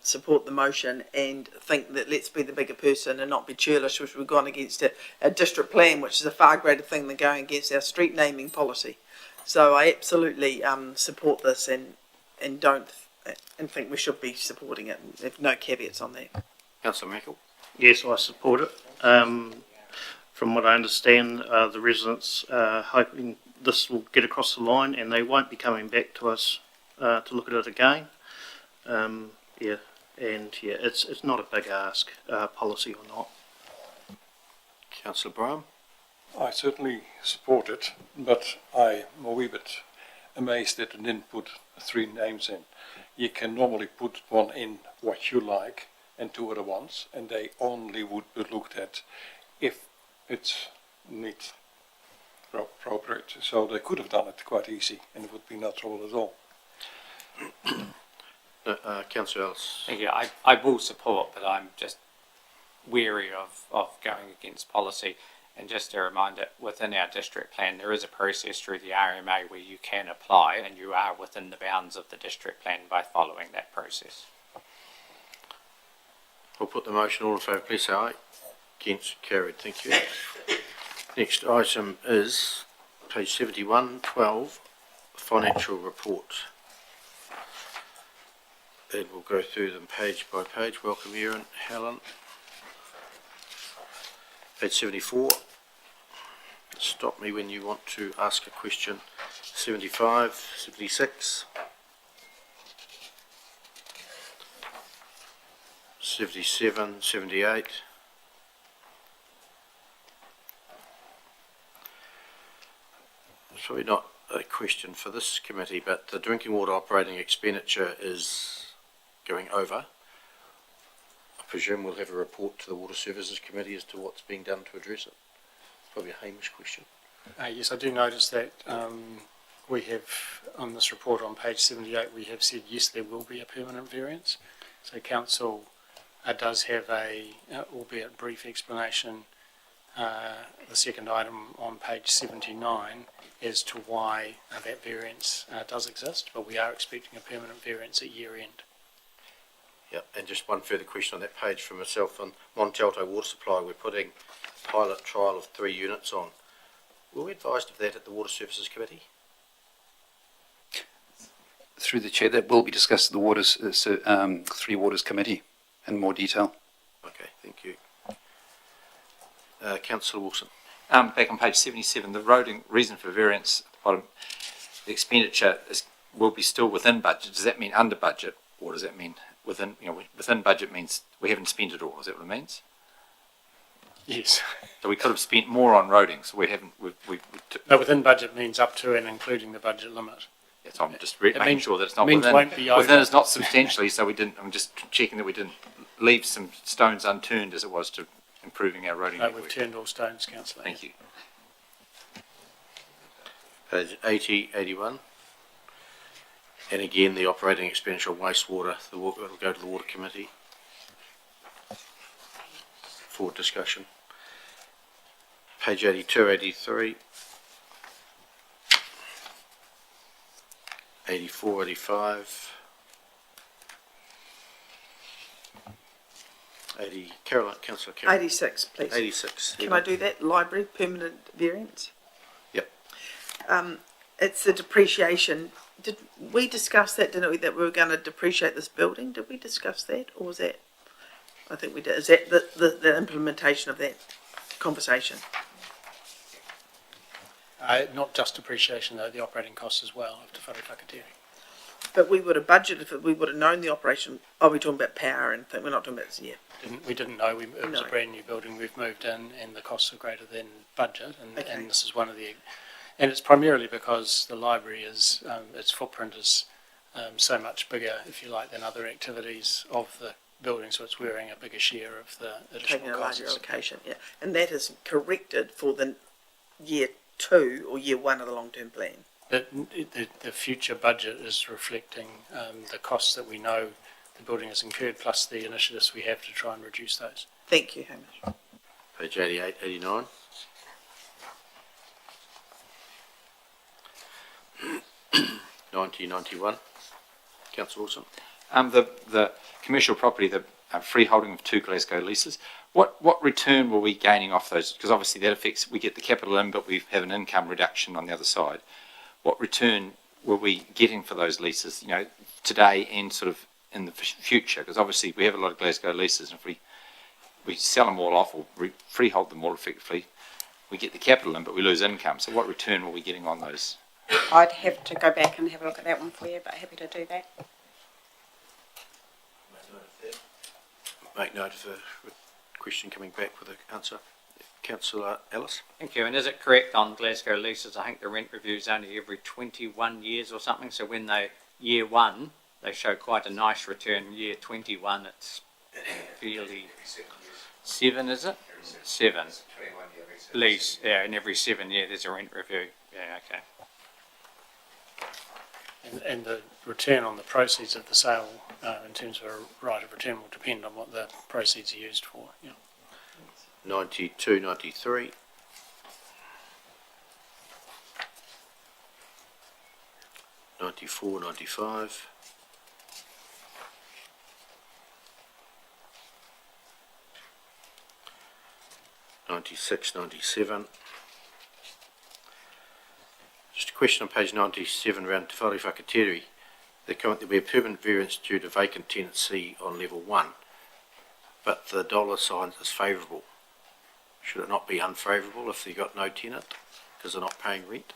support the motion and think that let's be the bigger person and not be churlish, which we've gone against a district plan, which is a far greater thing than going against our street naming policy. So I absolutely support this and think we should be supporting it. There's no caveats on that. Councillor Meikle? Yes, I support it. From what I understand, the residents are hoping this will get across the line and they won't be coming back to us to look at it again. It's not a big ask, policy or not. Councillor Brown? I certainly support it, but I'm a wee bit amazed that they didn't put 3 names in. You can normally put one in what you like and 2 other ones, and they only would be looked at if it's neat, appropriate. So they could have done it quite easy, and it would be no trouble at all. Councillor Ellis? Thank you. I will support, but I'm just wary of going against policy. And just a reminder, within our district plan, there is a process through the RMA where you can apply, and you are within the bounds of the district plan by following that process. I'll put the motion. All in favour, please say aye. Against, carried. Thank you. Next item is page 71, 12, financial report. And we'll go through them page by page. Welcome, Erin, Helen. Page 74. Stop me when you want to ask a question. 75, 76. 77, 78. It's probably not a question for this committee, but the drinking water operating expenditure is going over. I presume we'll have a report to the Water Services Committee as to what's being done to address it. It's probably a Hamish question. Yes, I do notice that we have, on this report on page 78, we have said, yes, there will be a permanent variance. So Council does have a, albeit brief explanation, the second item on page 79 as to why that variance does exist, but we are expecting a permanent variance at year end. Yep, and just one further question on that page from myself. On Montalto Water Supply, we're putting pilot trial of 3 units on. Were we advised of that at the Water Services Committee? Through the Chair, that will be discussed at the Three Waters Committee in more detail. Okay, thank you. Councillor Wilson. Back on page 77, the roading reason for variance at the bottom, the expenditure will be still within budget. Does that mean under budget, or does that mean within? Within budget means we haven't spent it all. Is that what it means? Yes. So we could have spent more on roading. So we haven't. No, within budget means up to and including the budget limit. Yes, I'm just making sure that it's not within. Won't be over. Within is not substantially. So we didn't. I'm just checking that we didn't leave some stones unturned as it was to improving our roading. No, we've turned all stones, Councillor. Thank you. Page 80, 81. And again, the operating expenditure of wastewater, it'll go to the Water Committee for discussion. Page 82, 83. 84, 85. 80, Councillor Caroline. 86, please. 86. Can I do that? Library, permanent variance? Yep. It's the depreciation. Did we discuss that, didn't we, that we were going to depreciate this building? Did we discuss that, or was that, I think we did. Is that the implementation of that conversation? Not just depreciation, though, the operating costs as well of Te Whare Whakatiri. But we would have budgeted if we would have known the operation. Are we talking about power and things? We're not talking about this, yeah. We didn't know. It was a brand new building we've moved in, and the costs are greater than budget. And this is one of the, and it's primarily because the library is its footprint is so much bigger, if you like, than other activities of the building. So it's wearing a bigger share of the additional taking a costs. larger allocation, yeah. And that is corrected for the year 2 or year 1 of the long-term plan. The future budget is reflecting the costs that we know the building has incurred, plus the initiatives we have to try and reduce those. Thank you, Hamish. Page 88, 89. (9091). Councillor Wilson. The commercial property, the freeholding of 2 Glasgow leases. What return were we gaining off those? Because obviously that affects. We get the capital in, but we have an income reduction on the other side. What return were we getting for those leases? Today and sort of in the future, because obviously we have a lot of Glasgow leases, and if we sell them all off or freehold them all effectively, we get the capital in, but we lose income. So what return were we getting on those? I'd have to go back and have a look at that one for you, but happy to do that. Make note of the question coming back with the answer. Councillor Ellis. Thank you. And is it correct on Glasgow leases, I think the rent review is only every 21 years or something, so when year 1, they show quite a nice return. Year 21, it's fairly 7, is it? 7. Lease, yeah, and every 7 years there's a rent review. Yeah, okay. And the return on the proceeds of the sale, in terms of a right of return, will depend on what the proceeds are used for. Yeah. 92, 93. 94, 95. 96, 97. Just a question on page 97 around Te Whare Whakatiri. There will be a permanent variance due to vacant tenancy on level 1, but the dollar sign is favourable. Should it not be unfavourable if they've got no tenant because they're not paying rent?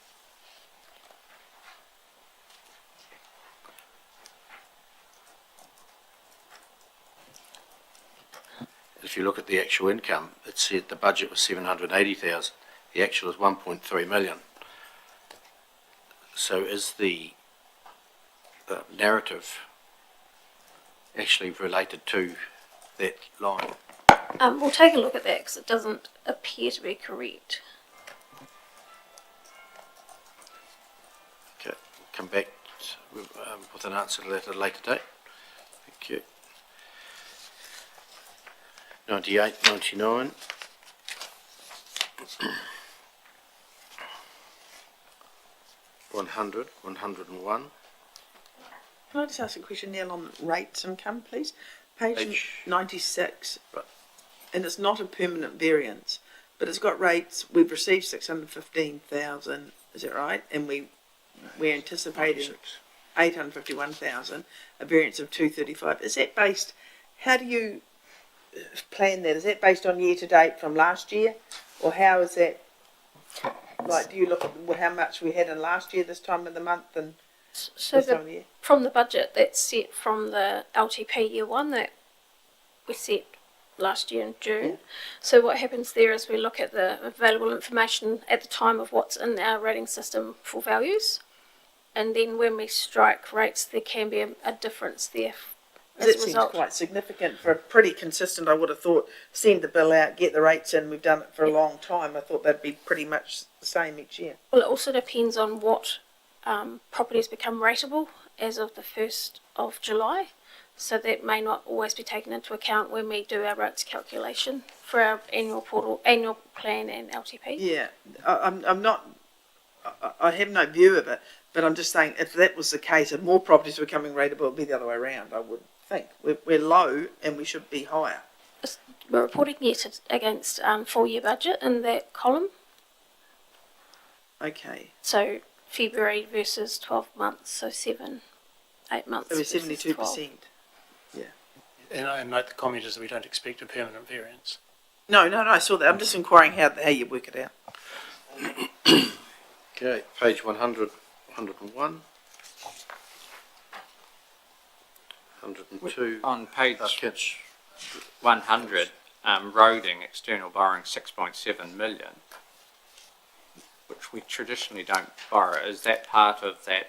If you look at the actual income, it said the budget was 780,000. The actual is 1.3 million. So is the narrative actually related to that line? We'll take a look at that because it doesn't appear to be correct. Okay, we'll come back with an answer to that at a later date. Thank you. 98, 99. $100, 101. Can I just ask a question, Neil, on rates income, please? Page 96, and it's not a permanent variance, but it's got rates. We've received 615,000, is that right? And we're anticipating 851,000, a variance of 235. Is that based? How do you plan that? Is that based on year to date from last year, or how is that? Like, do you look at how much we had in last year this time of the month and So this time of the year? from the budget that's set from the LTP year 1 that we set last year in June. Yeah. So what happens there is we look at the available information at the time of what's in our rating system for values, and then when we strike rates, there can be a difference there. That seems quite significant for a pretty consistent. I would have thought send the bill out, get the rates in. We've done it for a long time. I thought that'd be pretty much the same each year. Well, it also depends on what properties become rateable as of the 1st of July. So that may not always be taken into account when we do our rates calculation for our annual plan and LTP. Yeah, I'm not. I have no view of it, but I'm just saying if that was the case, if more properties were becoming rateable, it'd be the other way around. I would think we're low and we should be higher. We're reporting it against full year budget in that column. Okay. So February versus 12 months, so 8 months. So we're 72%. Yeah. And I note the comment is that we don't expect a permanent variance. No, I saw that. I'm just inquiring how you work it out. Okay, page 100, 101. 102. On page 100, roading, external borrowing 6.7 million, which we traditionally don't borrow. Is that part of that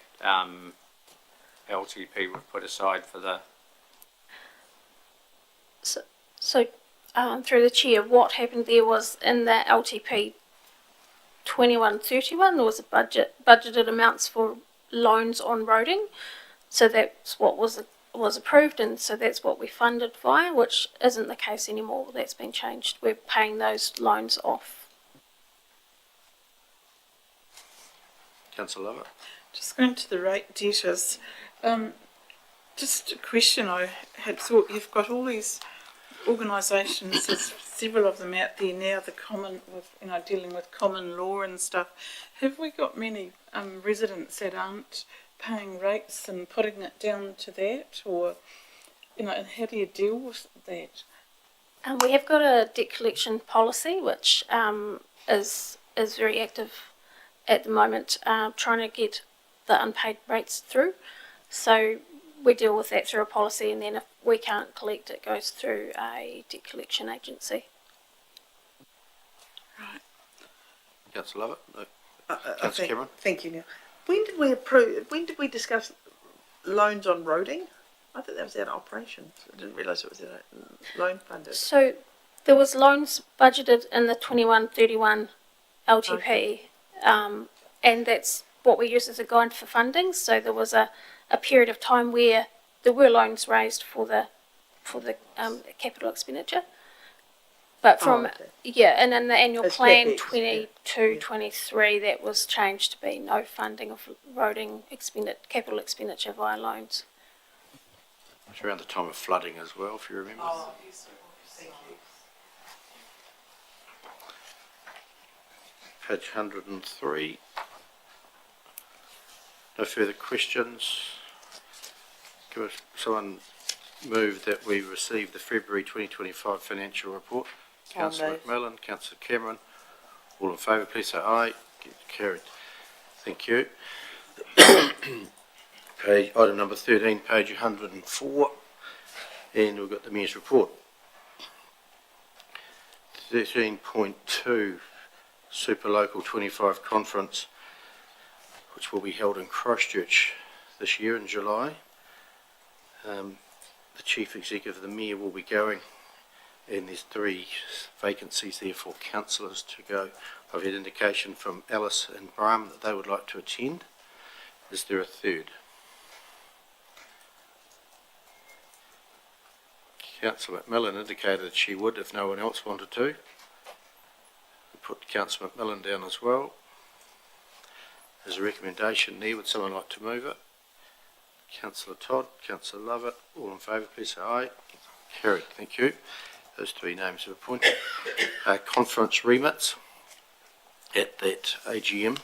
LTP we've put aside for the... So through the chair, what happened there was in the LTP 21-31, there was budgeted amounts for loans on roading. So that's what was approved, and so that's what we funded via, which isn't the case anymore. That's been changed. We're paying those loans off. Councillor Lovett. Just going to the rate debtors, just a question I had thought. You've got all these organisations, there's several of them out there now, the common, with, dealing with common law and stuff. Have we got many residents that aren't paying rates and putting it down to that, or, and how do you deal with that? We have got a debt collection policy, which is very active at the moment, trying to get the unpaid rates through. So we deal with that through a policy, and then if we can't collect, it goes through a debt collection agency. Right. Councillor Lovett. No. Councillor Cameron. Thank you, Neil. When did we discuss loans on roading? I thought that was out of operations. I didn't realise it was out of loan funded. So there was loans budgeted in the 21-31 LTP, okay. And that's what we use as a guide for funding. So there was a period of time where there were loans raised for the capital expenditure, But from, okay. yeah, and in the annual It's plan CapEx, 22-23, that was changed to be no funding of capital expenditure via loans. It's around the time of flooding as well, if you remember. Thank you. Page 103. No further questions. Give us, someone move that we receive the February 2025 financial report. Councillor move. McMillan, Councillor Cameron. All in favour, please say aye. Carried. Thank you. Item number 13, page 104. And we've got the Mayor's report. 13.2, Super Local 25 Conference, which will be held in Christchurch this year in July. The Chief Executive, the Mayor, will be going, and there's 3 vacancies there for councillors to go. I've had indication from Alice and Bram that they would like to attend. Is there a third? Councillor McMillan indicated that she would if no one else wanted to. We put Councillor McMillan down as well. There's a recommendation there. Would someone like to move it? Councillor Todd, Councillor Lovett, all in favour, please say aye. Carried, thank you. Those 3 names are appointed. Conference remits. At that AGM,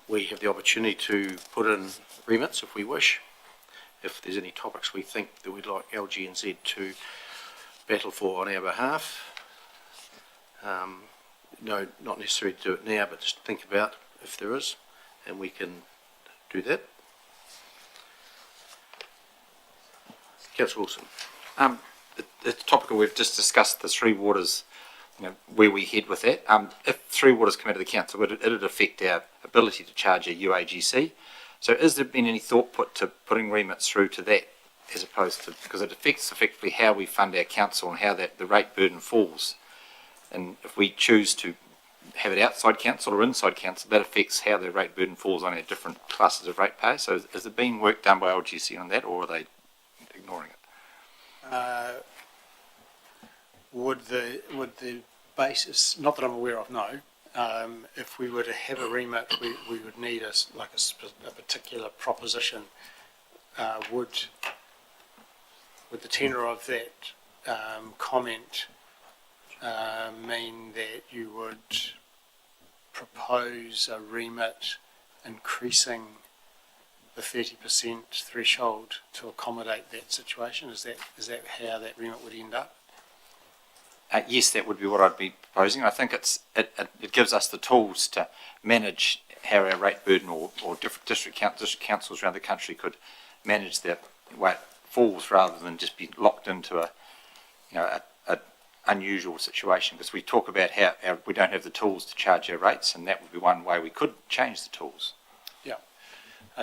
we have the opportunity to put in remits if we wish. If there's any topics we think that we'd like LGNZ to battle for on our behalf. No, not necessarily to do it now, but just think about if there is, and we can do that. Councillor Wilson. It's topical. We've just discussed the Three Waters, where we head with that. If Three Waters come out of the council, it'd affect our ability to charge a UAGC. So has there been any thought put to putting remits through to that, as opposed to, because it affects effectively how we fund our council and how the rate burden falls. And if we choose to have it outside council or inside council, that affects how the rate burden falls on our different classes of ratepayers. So has there been work done by LGC on that, or are they ignoring it? Would the basis, not that I'm aware of, no. If we were to have a remit, we would need a particular proposition. Would the tenor of that comment mean that you would propose a remit increasing the 30% threshold to accommodate that situation? Is that how that remit would end up? Yes, that would be what I'd be proposing. I think it gives us the tools to manage how our rate burden or different district councils around the country could manage the way it falls, rather than just be locked into a unusual situation. Because we talk about how we don't have the tools to charge our rates, and that would be one way we could change the tools. Yeah,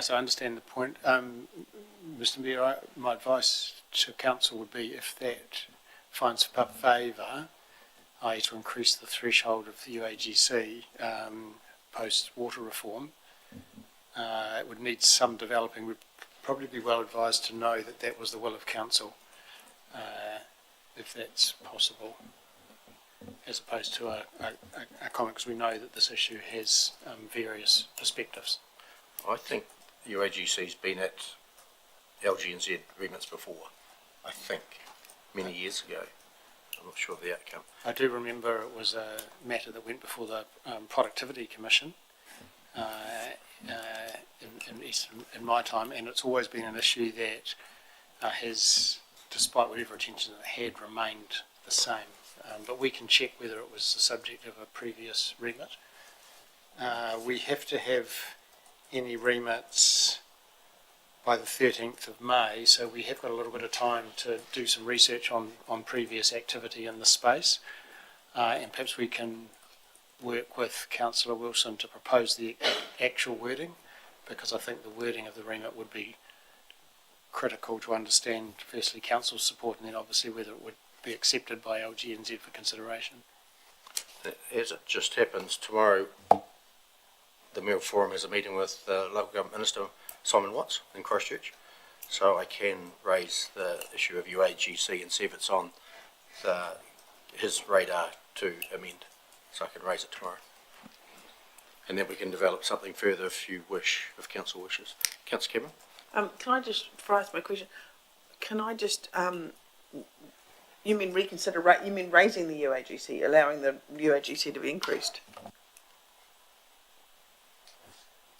so I understand the point. Mr. Mayor, my advice to council would be, if that finds favour, i.e. to increase the threshold of the UAGC post-water reform, it would need some developing. We'd probably be well advised to know that that was the will of council, if that's possible, as opposed to a comment, because we know that this issue has various perspectives. I think UAGC's been at LGNZ remits before, I think, many years ago. I'm not sure of the outcome. I do remember it was a matter that went before the Productivity Commission in my time, and it's always been an issue that has, despite whatever attention it had, remained the same. But we can check whether it was the subject of a previous remit. We have to have any remits by the 13th of May, so we have got a little bit of time to do some research on previous activity in the space, and perhaps we can work with Councillor Wilson to propose the actual wording, because I think the wording of the remit would be critical to understand, firstly, council's support, and then obviously whether it would be accepted by LGNZ for consideration. As it just happens, tomorrow the Mayoral Forum has a meeting with Local Government Minister Simon Watts in Christchurch, so I can raise the issue of UAGC and see if it's on the his radar to amend, so I can raise it tomorrow. And then we can develop something further if you wish, if council wishes. Councillor Cameron? Can I just, before I ask my question, can I just, you mean reconsider, you mean raising the UAGC, allowing the UAGC to be increased?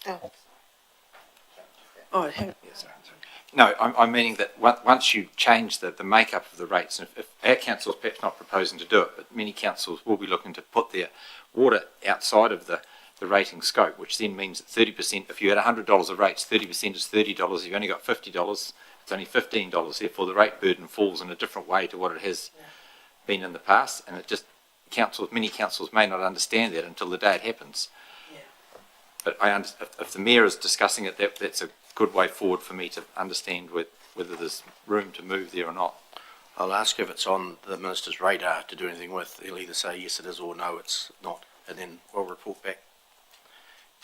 Oh, No, I'm meaning that once you change the makeup of the rates, and if our council's perhaps not proposing to do it, but many councils will be looking to put their water outside of the rating scope, which then means that 30%, if you had $100 of rates, 30% is $30. If you've only got $50, it's only $15. Therefore, the rate burden falls in a different way to what it has been in the past, and it just, many councils may not understand that until the day it happens. But if the Mayor is discussing it, that's a good way forward for me to understand whether there's room to move there or not. I'll ask if it's on the Minister's radar to do anything with. He'll either say yes it is or no it's not, and then we'll report back.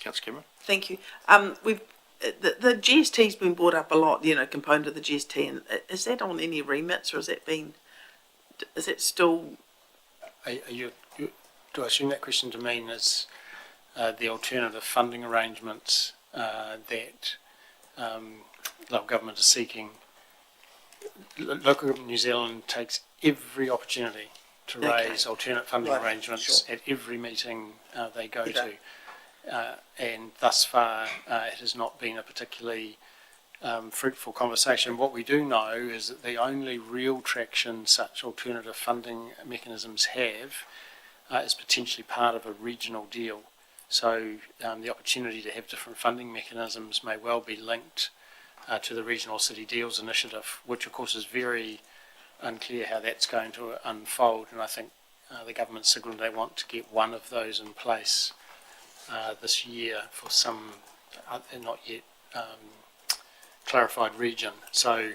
Councillor Cameron? Thank you. The GST's been brought up a lot, component of the GST, and is that on any remits, or is it still? Do I assume that question to mean is the alternative funding arrangements that local government is seeking? Local Government New Zealand takes every opportunity to raise alternate funding arrangements at every meeting they go to. And thus far, it has not been a particularly fruitful conversation. What we do know is that the only real traction such alternative funding mechanisms have is potentially part of a regional deal. So the opportunity to have different funding mechanisms may well be linked to the Regional City Deals Initiative, which of course is very unclear how that's going to unfold. And I think the government signalled they want to get one of those in place this year for some not yet clarified region. So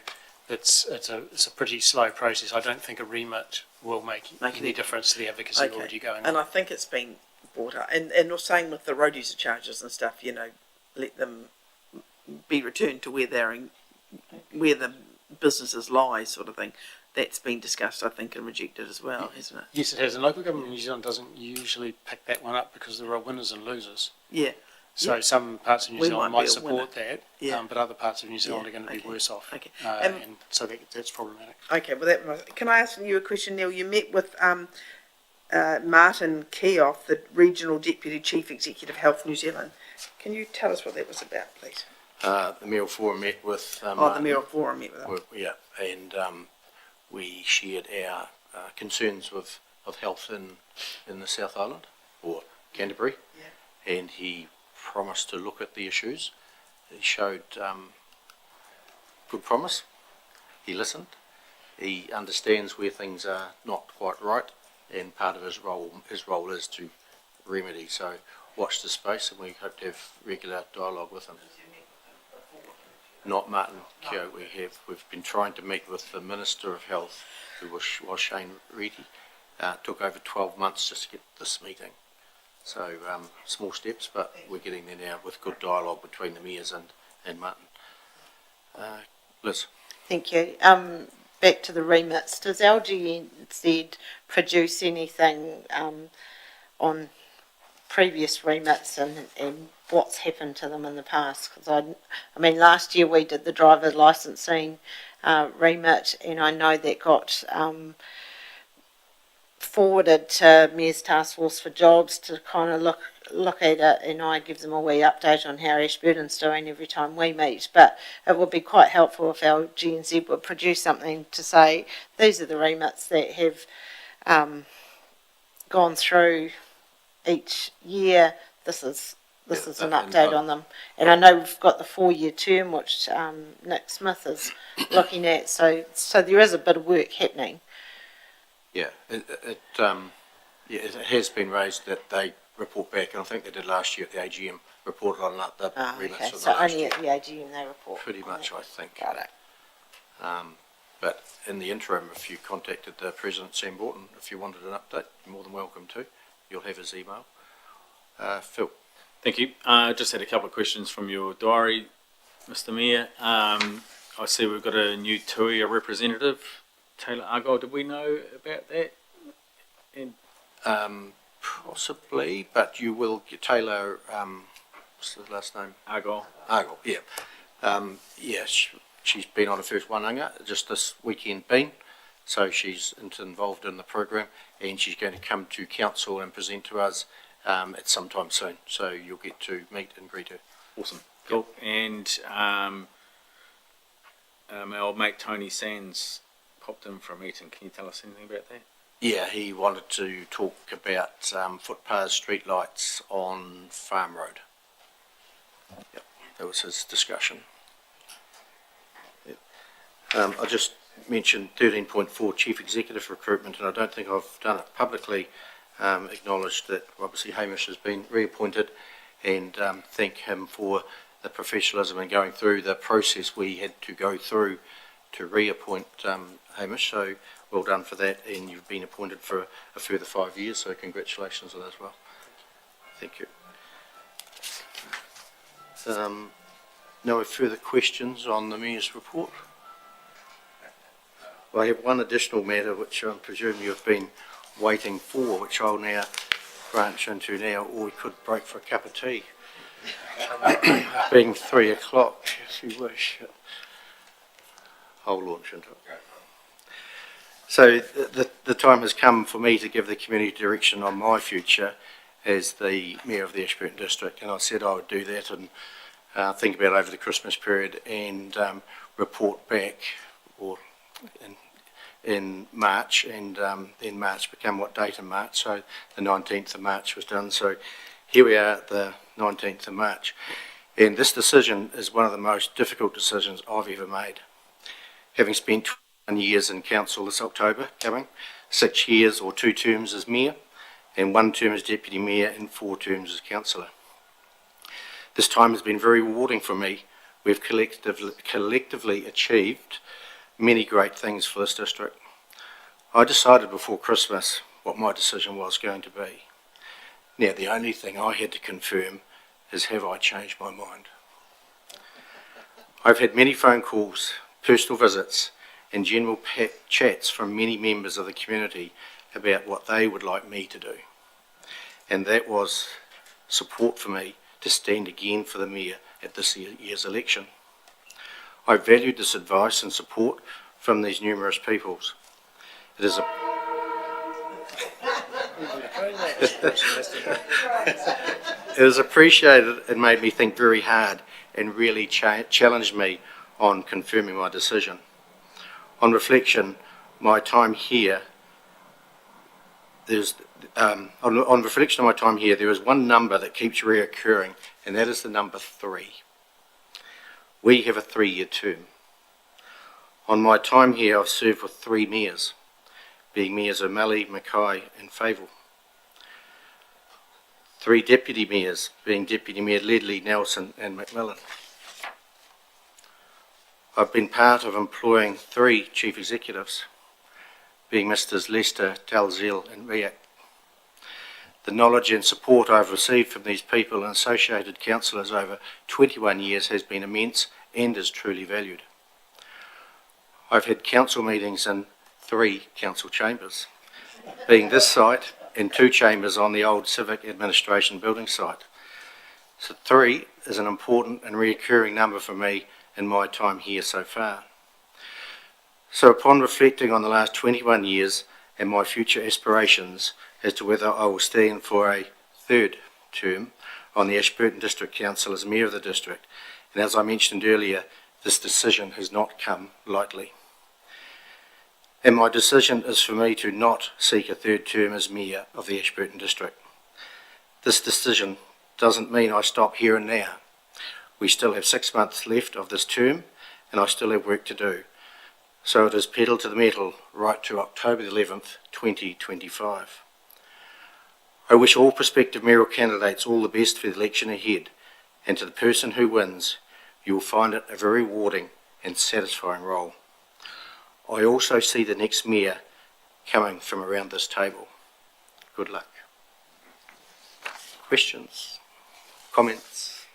it's a pretty slow process. I don't think a remit will make any difference to the advocacy already going on. And I think it's been brought up, and the same with the road user charges and stuff. Let them be returned to where where the businesses lie, sort of thing. That's been discussed, I think, and rejected as well, hasn't it? Yes, it has. And Local Government New Zealand doesn't usually pick that one up because there are winners and losers. Yeah. So some parts of New Zealand might support that, yeah. But other parts of New Zealand are going to be worse off. Okay. And so that's problematic. Okay, well, can I ask you a question, Neil? You met with Martin Keough, the Regional Deputy Chief Executive Health New Zealand. Can you tell us what that was about, please? The Mayoral Forum met with... the Mayoral Forum met with them. Yeah, and we shared our concerns of health in the South Island, or Canterbury, and he promised to look at the issues. He showed good promise. He listened. He understands where things are not quite right, and part of his role is to remedy. So watch the space, and we hope to have regular dialogue with him. Not Martin Keough. We've been trying to meet with the Minister of Health, who was Shane Reedy. Took over 12 months just to get this meeting. So small steps, but we're getting there now with good dialogue between the mayors and Martin. Liz. Thank you. Back to the remits. Does LGNZ produce anything on previous remits and what's happened to them in the past? Because I mean, last year we did the driver licensing remit, and I know that got forwarded to Mayor's Task Force for Jobs to kind of look at it, and I give them a wee update on how Ashburton's doing every time we meet. But it would be quite helpful if our GNZ would produce something to say these are the remits that have gone through each year. This is an update on them. And I know we've got the 4-year term which Nick Smith is looking at, so there is a bit of work happening. Yeah, it has been raised that they report back, and I think they did last year at the AGM, reported on the remits of the so last only year. at the AGM they report. Pretty much, I think. Got it. But in the interim, if you contacted the President, Sam Borton, if you wanted an update, you're more than welcome to. You'll have his email. Phil. Thank you. Just had a couple of questions from your diary, Mr. Mayor. I see we've got a new Tuia representative, Taylor Argyle. Did we know about that? Possibly, but you will get Taylor, what's the last name? Argyle. Argyle, yeah. Yeah, she's been on her first wānanga just this weekend been, so she's involved in the program, and she's going to come to council and present to us at some time soon, so you'll get to meet and greet her. Awesome. Cool. And our mate Tony Sands popped in for a meeting. Can you tell us anything about that? Yeah, he wanted to talk about footpaths, streetlights on Farm Road. Yep, that was his discussion. Yep. I just mentioned 13.4 Chief Executive recruitment, and I don't think I've done it publicly. Acknowledged that obviously Hamish has been reappointed, and thank him for the professionalism in going through the process we had to go through to reappoint Hamish. So well done for that, and you've been appointed for a further 5 years, so congratulations on that as well. Thank you. No further questions on the Mayor's report? Well, I have one additional matter which I presume you've been waiting for, which I'll now branch into now, or we could break for a cup of tea. Being 3 o'clock, if you wish. I'll launch into it. So the time has come for me to give the community direction on my future as the Mayor of the Ashburton District, and I said I would do that and think about it over the Christmas period and report back or in March, and then March became what date in March, so the 19th of March was done. So here we are at the 19th of March, and this decision is one of the most difficult decisions I've ever made. Having spent 21 years in council this October coming, 6 years or 2 terms as mayor, and 1 term as deputy mayor and 4 terms as councillor. This time has been very rewarding for me. We've collectively achieved many great things for this district. I decided before Christmas what my decision was going to be. Now, the only thing I had to confirm is, have I changed my mind? I've had many phone calls, personal visits, and general chats from many members of the community about what they would like me to do. And that was support for me to stand again for the mayor at this year's election. I valued this advice and support from these numerous peoples. It is it is appreciated and made me think very hard and really challenged me on confirming my decision. On reflection, my time here, there is one number that keeps reoccurring, and that is the number 3. We have a 3-year term. On my time here, I've served with 3 mayors, being Mayors O'Malley, Mackay and Favour. 3 deputy mayors, being Deputy Mayor Ledley, Nelson and McMillan. I've been part of employing 3 chief executives, being Mrs. Lester, Dalziel and Riak. The knowledge and support I've received from these people and associated councillors over 21 years has been immense and is truly valued. I've had council meetings in 3 council chambers, being this site and 2 chambers on the old civic administration building site. So 3 is an important and recurring number for me in my time here so far. So upon reflecting on the last 21 years and my future aspirations as to whether I will stand for a 3rd term on the Ashburton District Council as Mayor of the District, and as I mentioned earlier, this decision has not come lightly. And my decision is for me to not seek a 3rd term as Mayor of the Ashburton District. This decision doesn't mean I stop here and now. We still have 6 months left of this term, and I still have work to do. So it is pedal to the metal right to October the 11th, 2025. I wish all prospective mayoral candidates all the best for the election ahead, and to the person who wins, you will find it a very rewarding and satisfying role. I also see the next mayor coming from around this table. Good luck. Questions? Comments?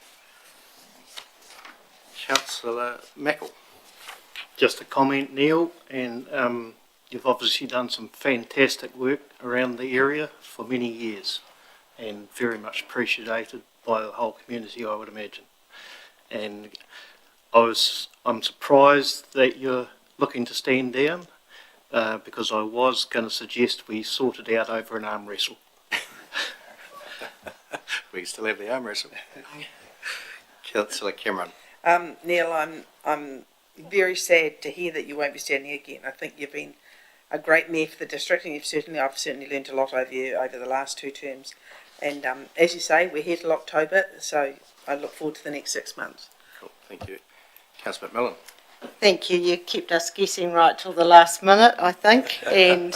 Councillor Mackle. Just a comment, Neil, and You've obviously done some fantastic work around the area for many years and very much appreciated by the whole community, I would imagine. And I'm surprised that you're looking to stand down because I was going to suggest we sort it out over an arm wrestle. We still have the arm wrestle. Councillor Cameron. Neil, I'm very sad to hear that you won't be standing again. I think you've been a great mayor for the district, and I've certainly learned a lot over you over the last 2 terms. And as you say, we're here till October, so I look forward to the next 6 months. Cool, thank you. Councillor McMillan. Thank you. You kept us guessing right till the last minute, I think. And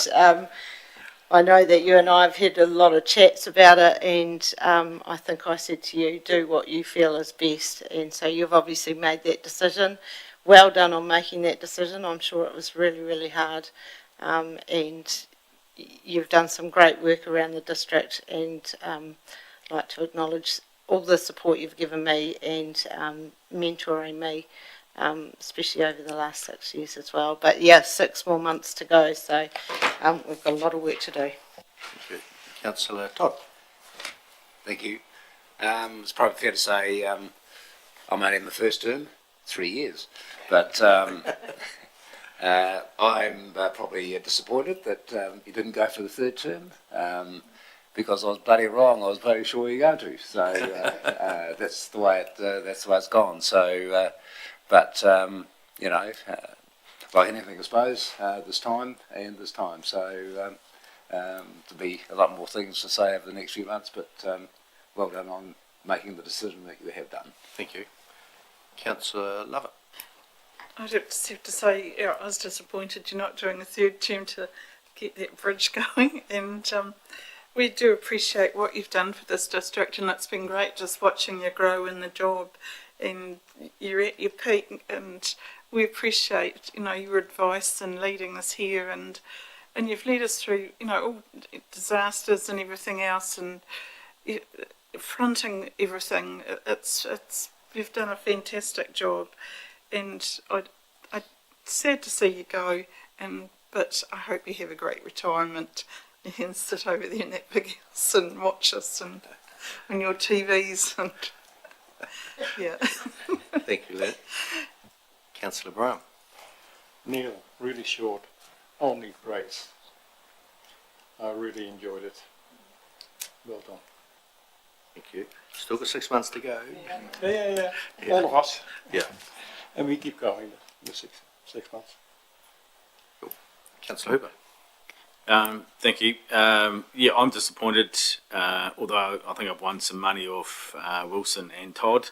I know that you and I have had a lot of chats about it, and I think I said to you, do what you feel is best. And so you've obviously made that decision. Well done on making that decision. I'm sure it was really, really hard. And you've done some great work around the district, and I'd like to acknowledge all the support you've given me and mentoring me, especially over the last 6 years as well. But yeah, 6 more months to go, so we've got a lot of work to do. Thank you. Councillor Todd. Thank you. It's probably fair to say I'm only in the first term, 3 years, but I'm probably disappointed that you didn't go for the 3rd term. Because I was bloody wrong, I was bloody sure you're going to. So that's the way it's gone. So, you know, like anything, I suppose, there's time and there's time. So there'll be a lot more things to say over the next few months. But well done on making the decision that you have done. Thank you. Councillor Lovett. I just have to say, I was disappointed you're not doing a 3rd term to get that bridge going, and we do appreciate what you've done for this district, and it's been great just watching you grow in the job, and you're at your peak, and we appreciate, you know, your advice and leading us here, and you've led us through, you know, all disasters and everything else, and fronting everything. You've done a fantastic job, and I'm sad to see you go, but I hope you have a great retirement. You can sit over there in that big house and watch us and on your TVs and yeah. Thank you, Lynn. Councillor Brown. Neil, really short, only praise. I really enjoyed it. Well done. Thank you. Still got 6 months to go. Yeah. All of us. Yeah. And we keep going the six months. Cool. Councillor Hooper. Thank you. Yeah, I'm disappointed, although I think I've won some money off Wilson and Todd.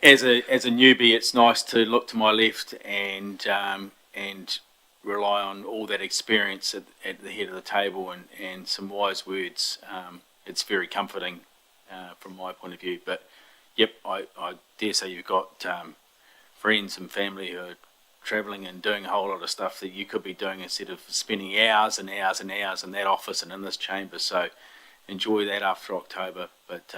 As a newbie, it's nice to look to my left and rely on all that experience at the head of the table and some wise words. It's very comforting from my point of view. But yep, I dare say you've got friends and family who are travelling and doing a whole lot of stuff that you could be doing instead of spending hours and hours and hours in that office and in this chamber. So enjoy that after October. But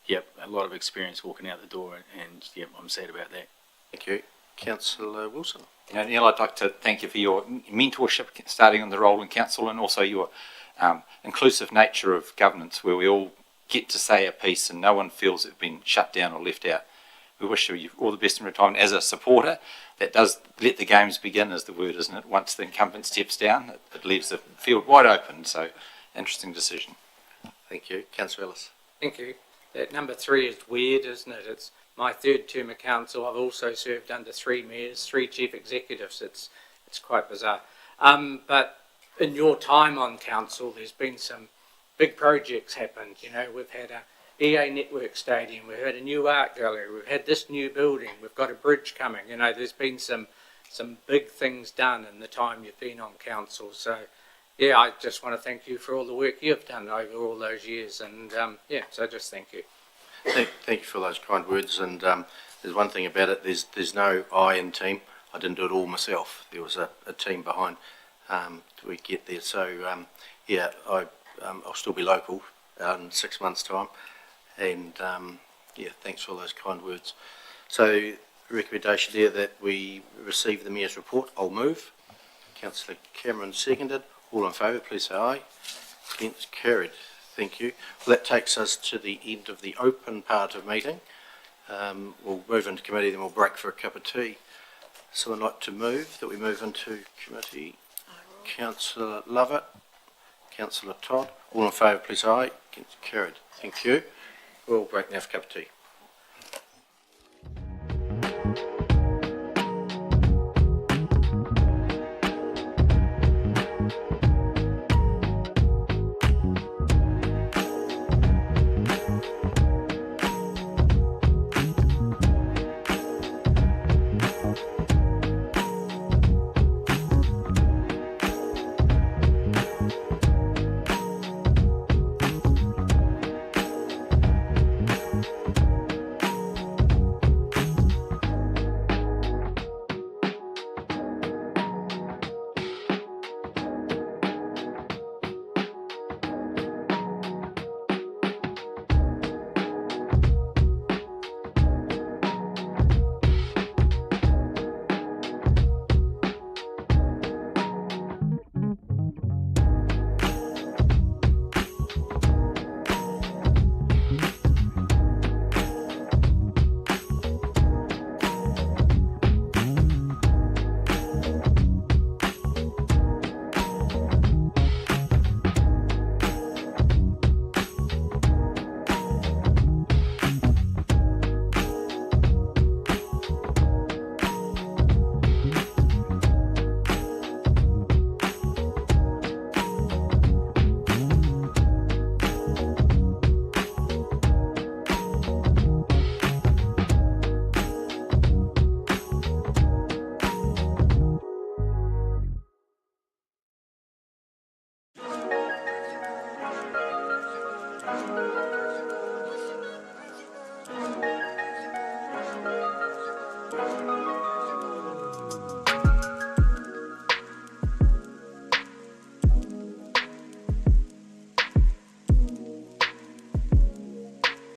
yep, a lot of experience walking out the door, and yep, I'm sad about that. Thank you. Councillor Wilson. Neil, I'd like to thank you for your mentorship starting in the role in council, and also your inclusive nature of governance, where we all get to say a piece and no one feels it's been shut down or left out. We wish you all the best in retirement. As a supporter, that does let the games begin, is the word, isn't it? Once the incumbent steps down, it leaves the field wide open. So, interesting decision. Thank you. Councillor Ellis. Thank you. That number 3 is weird, isn't it? It's my 3rd term of council. I've also served under 3 mayors, 3 chief executives. It's quite bizarre. But in your time on council, there's been some big projects happened. You know, we've had a EA Network Stadium, we've had a new art gallery, we've had this new building, we've got a bridge coming. You know, there's been some big things done in the time you've been on council. So, yeah, I just want to thank you for all the work you've done over all those years. And, yeah, so just thank you. Thank you for those kind words. And there's one thing about it, there's no I in team. I didn't do it all myself. There was a team behind we get there. So, yeah, I'll still be local in 6 months' time. And, yeah, thanks for all those kind words. So, recommendation there that we receive the Mayor's report. I'll move. Councillor Cameron seconded. All in favour, please say aye. Against, carried. Thank you. Well, that takes us to the end of the open part of meeting. We'll move into committee, then we'll break for a cup of tea. Someone like to move that we move into committee? Councillor Lovett, Councillor Todd. All in favour, please say aye. Against, carried. Thank you. We'll break now for a cup of tea.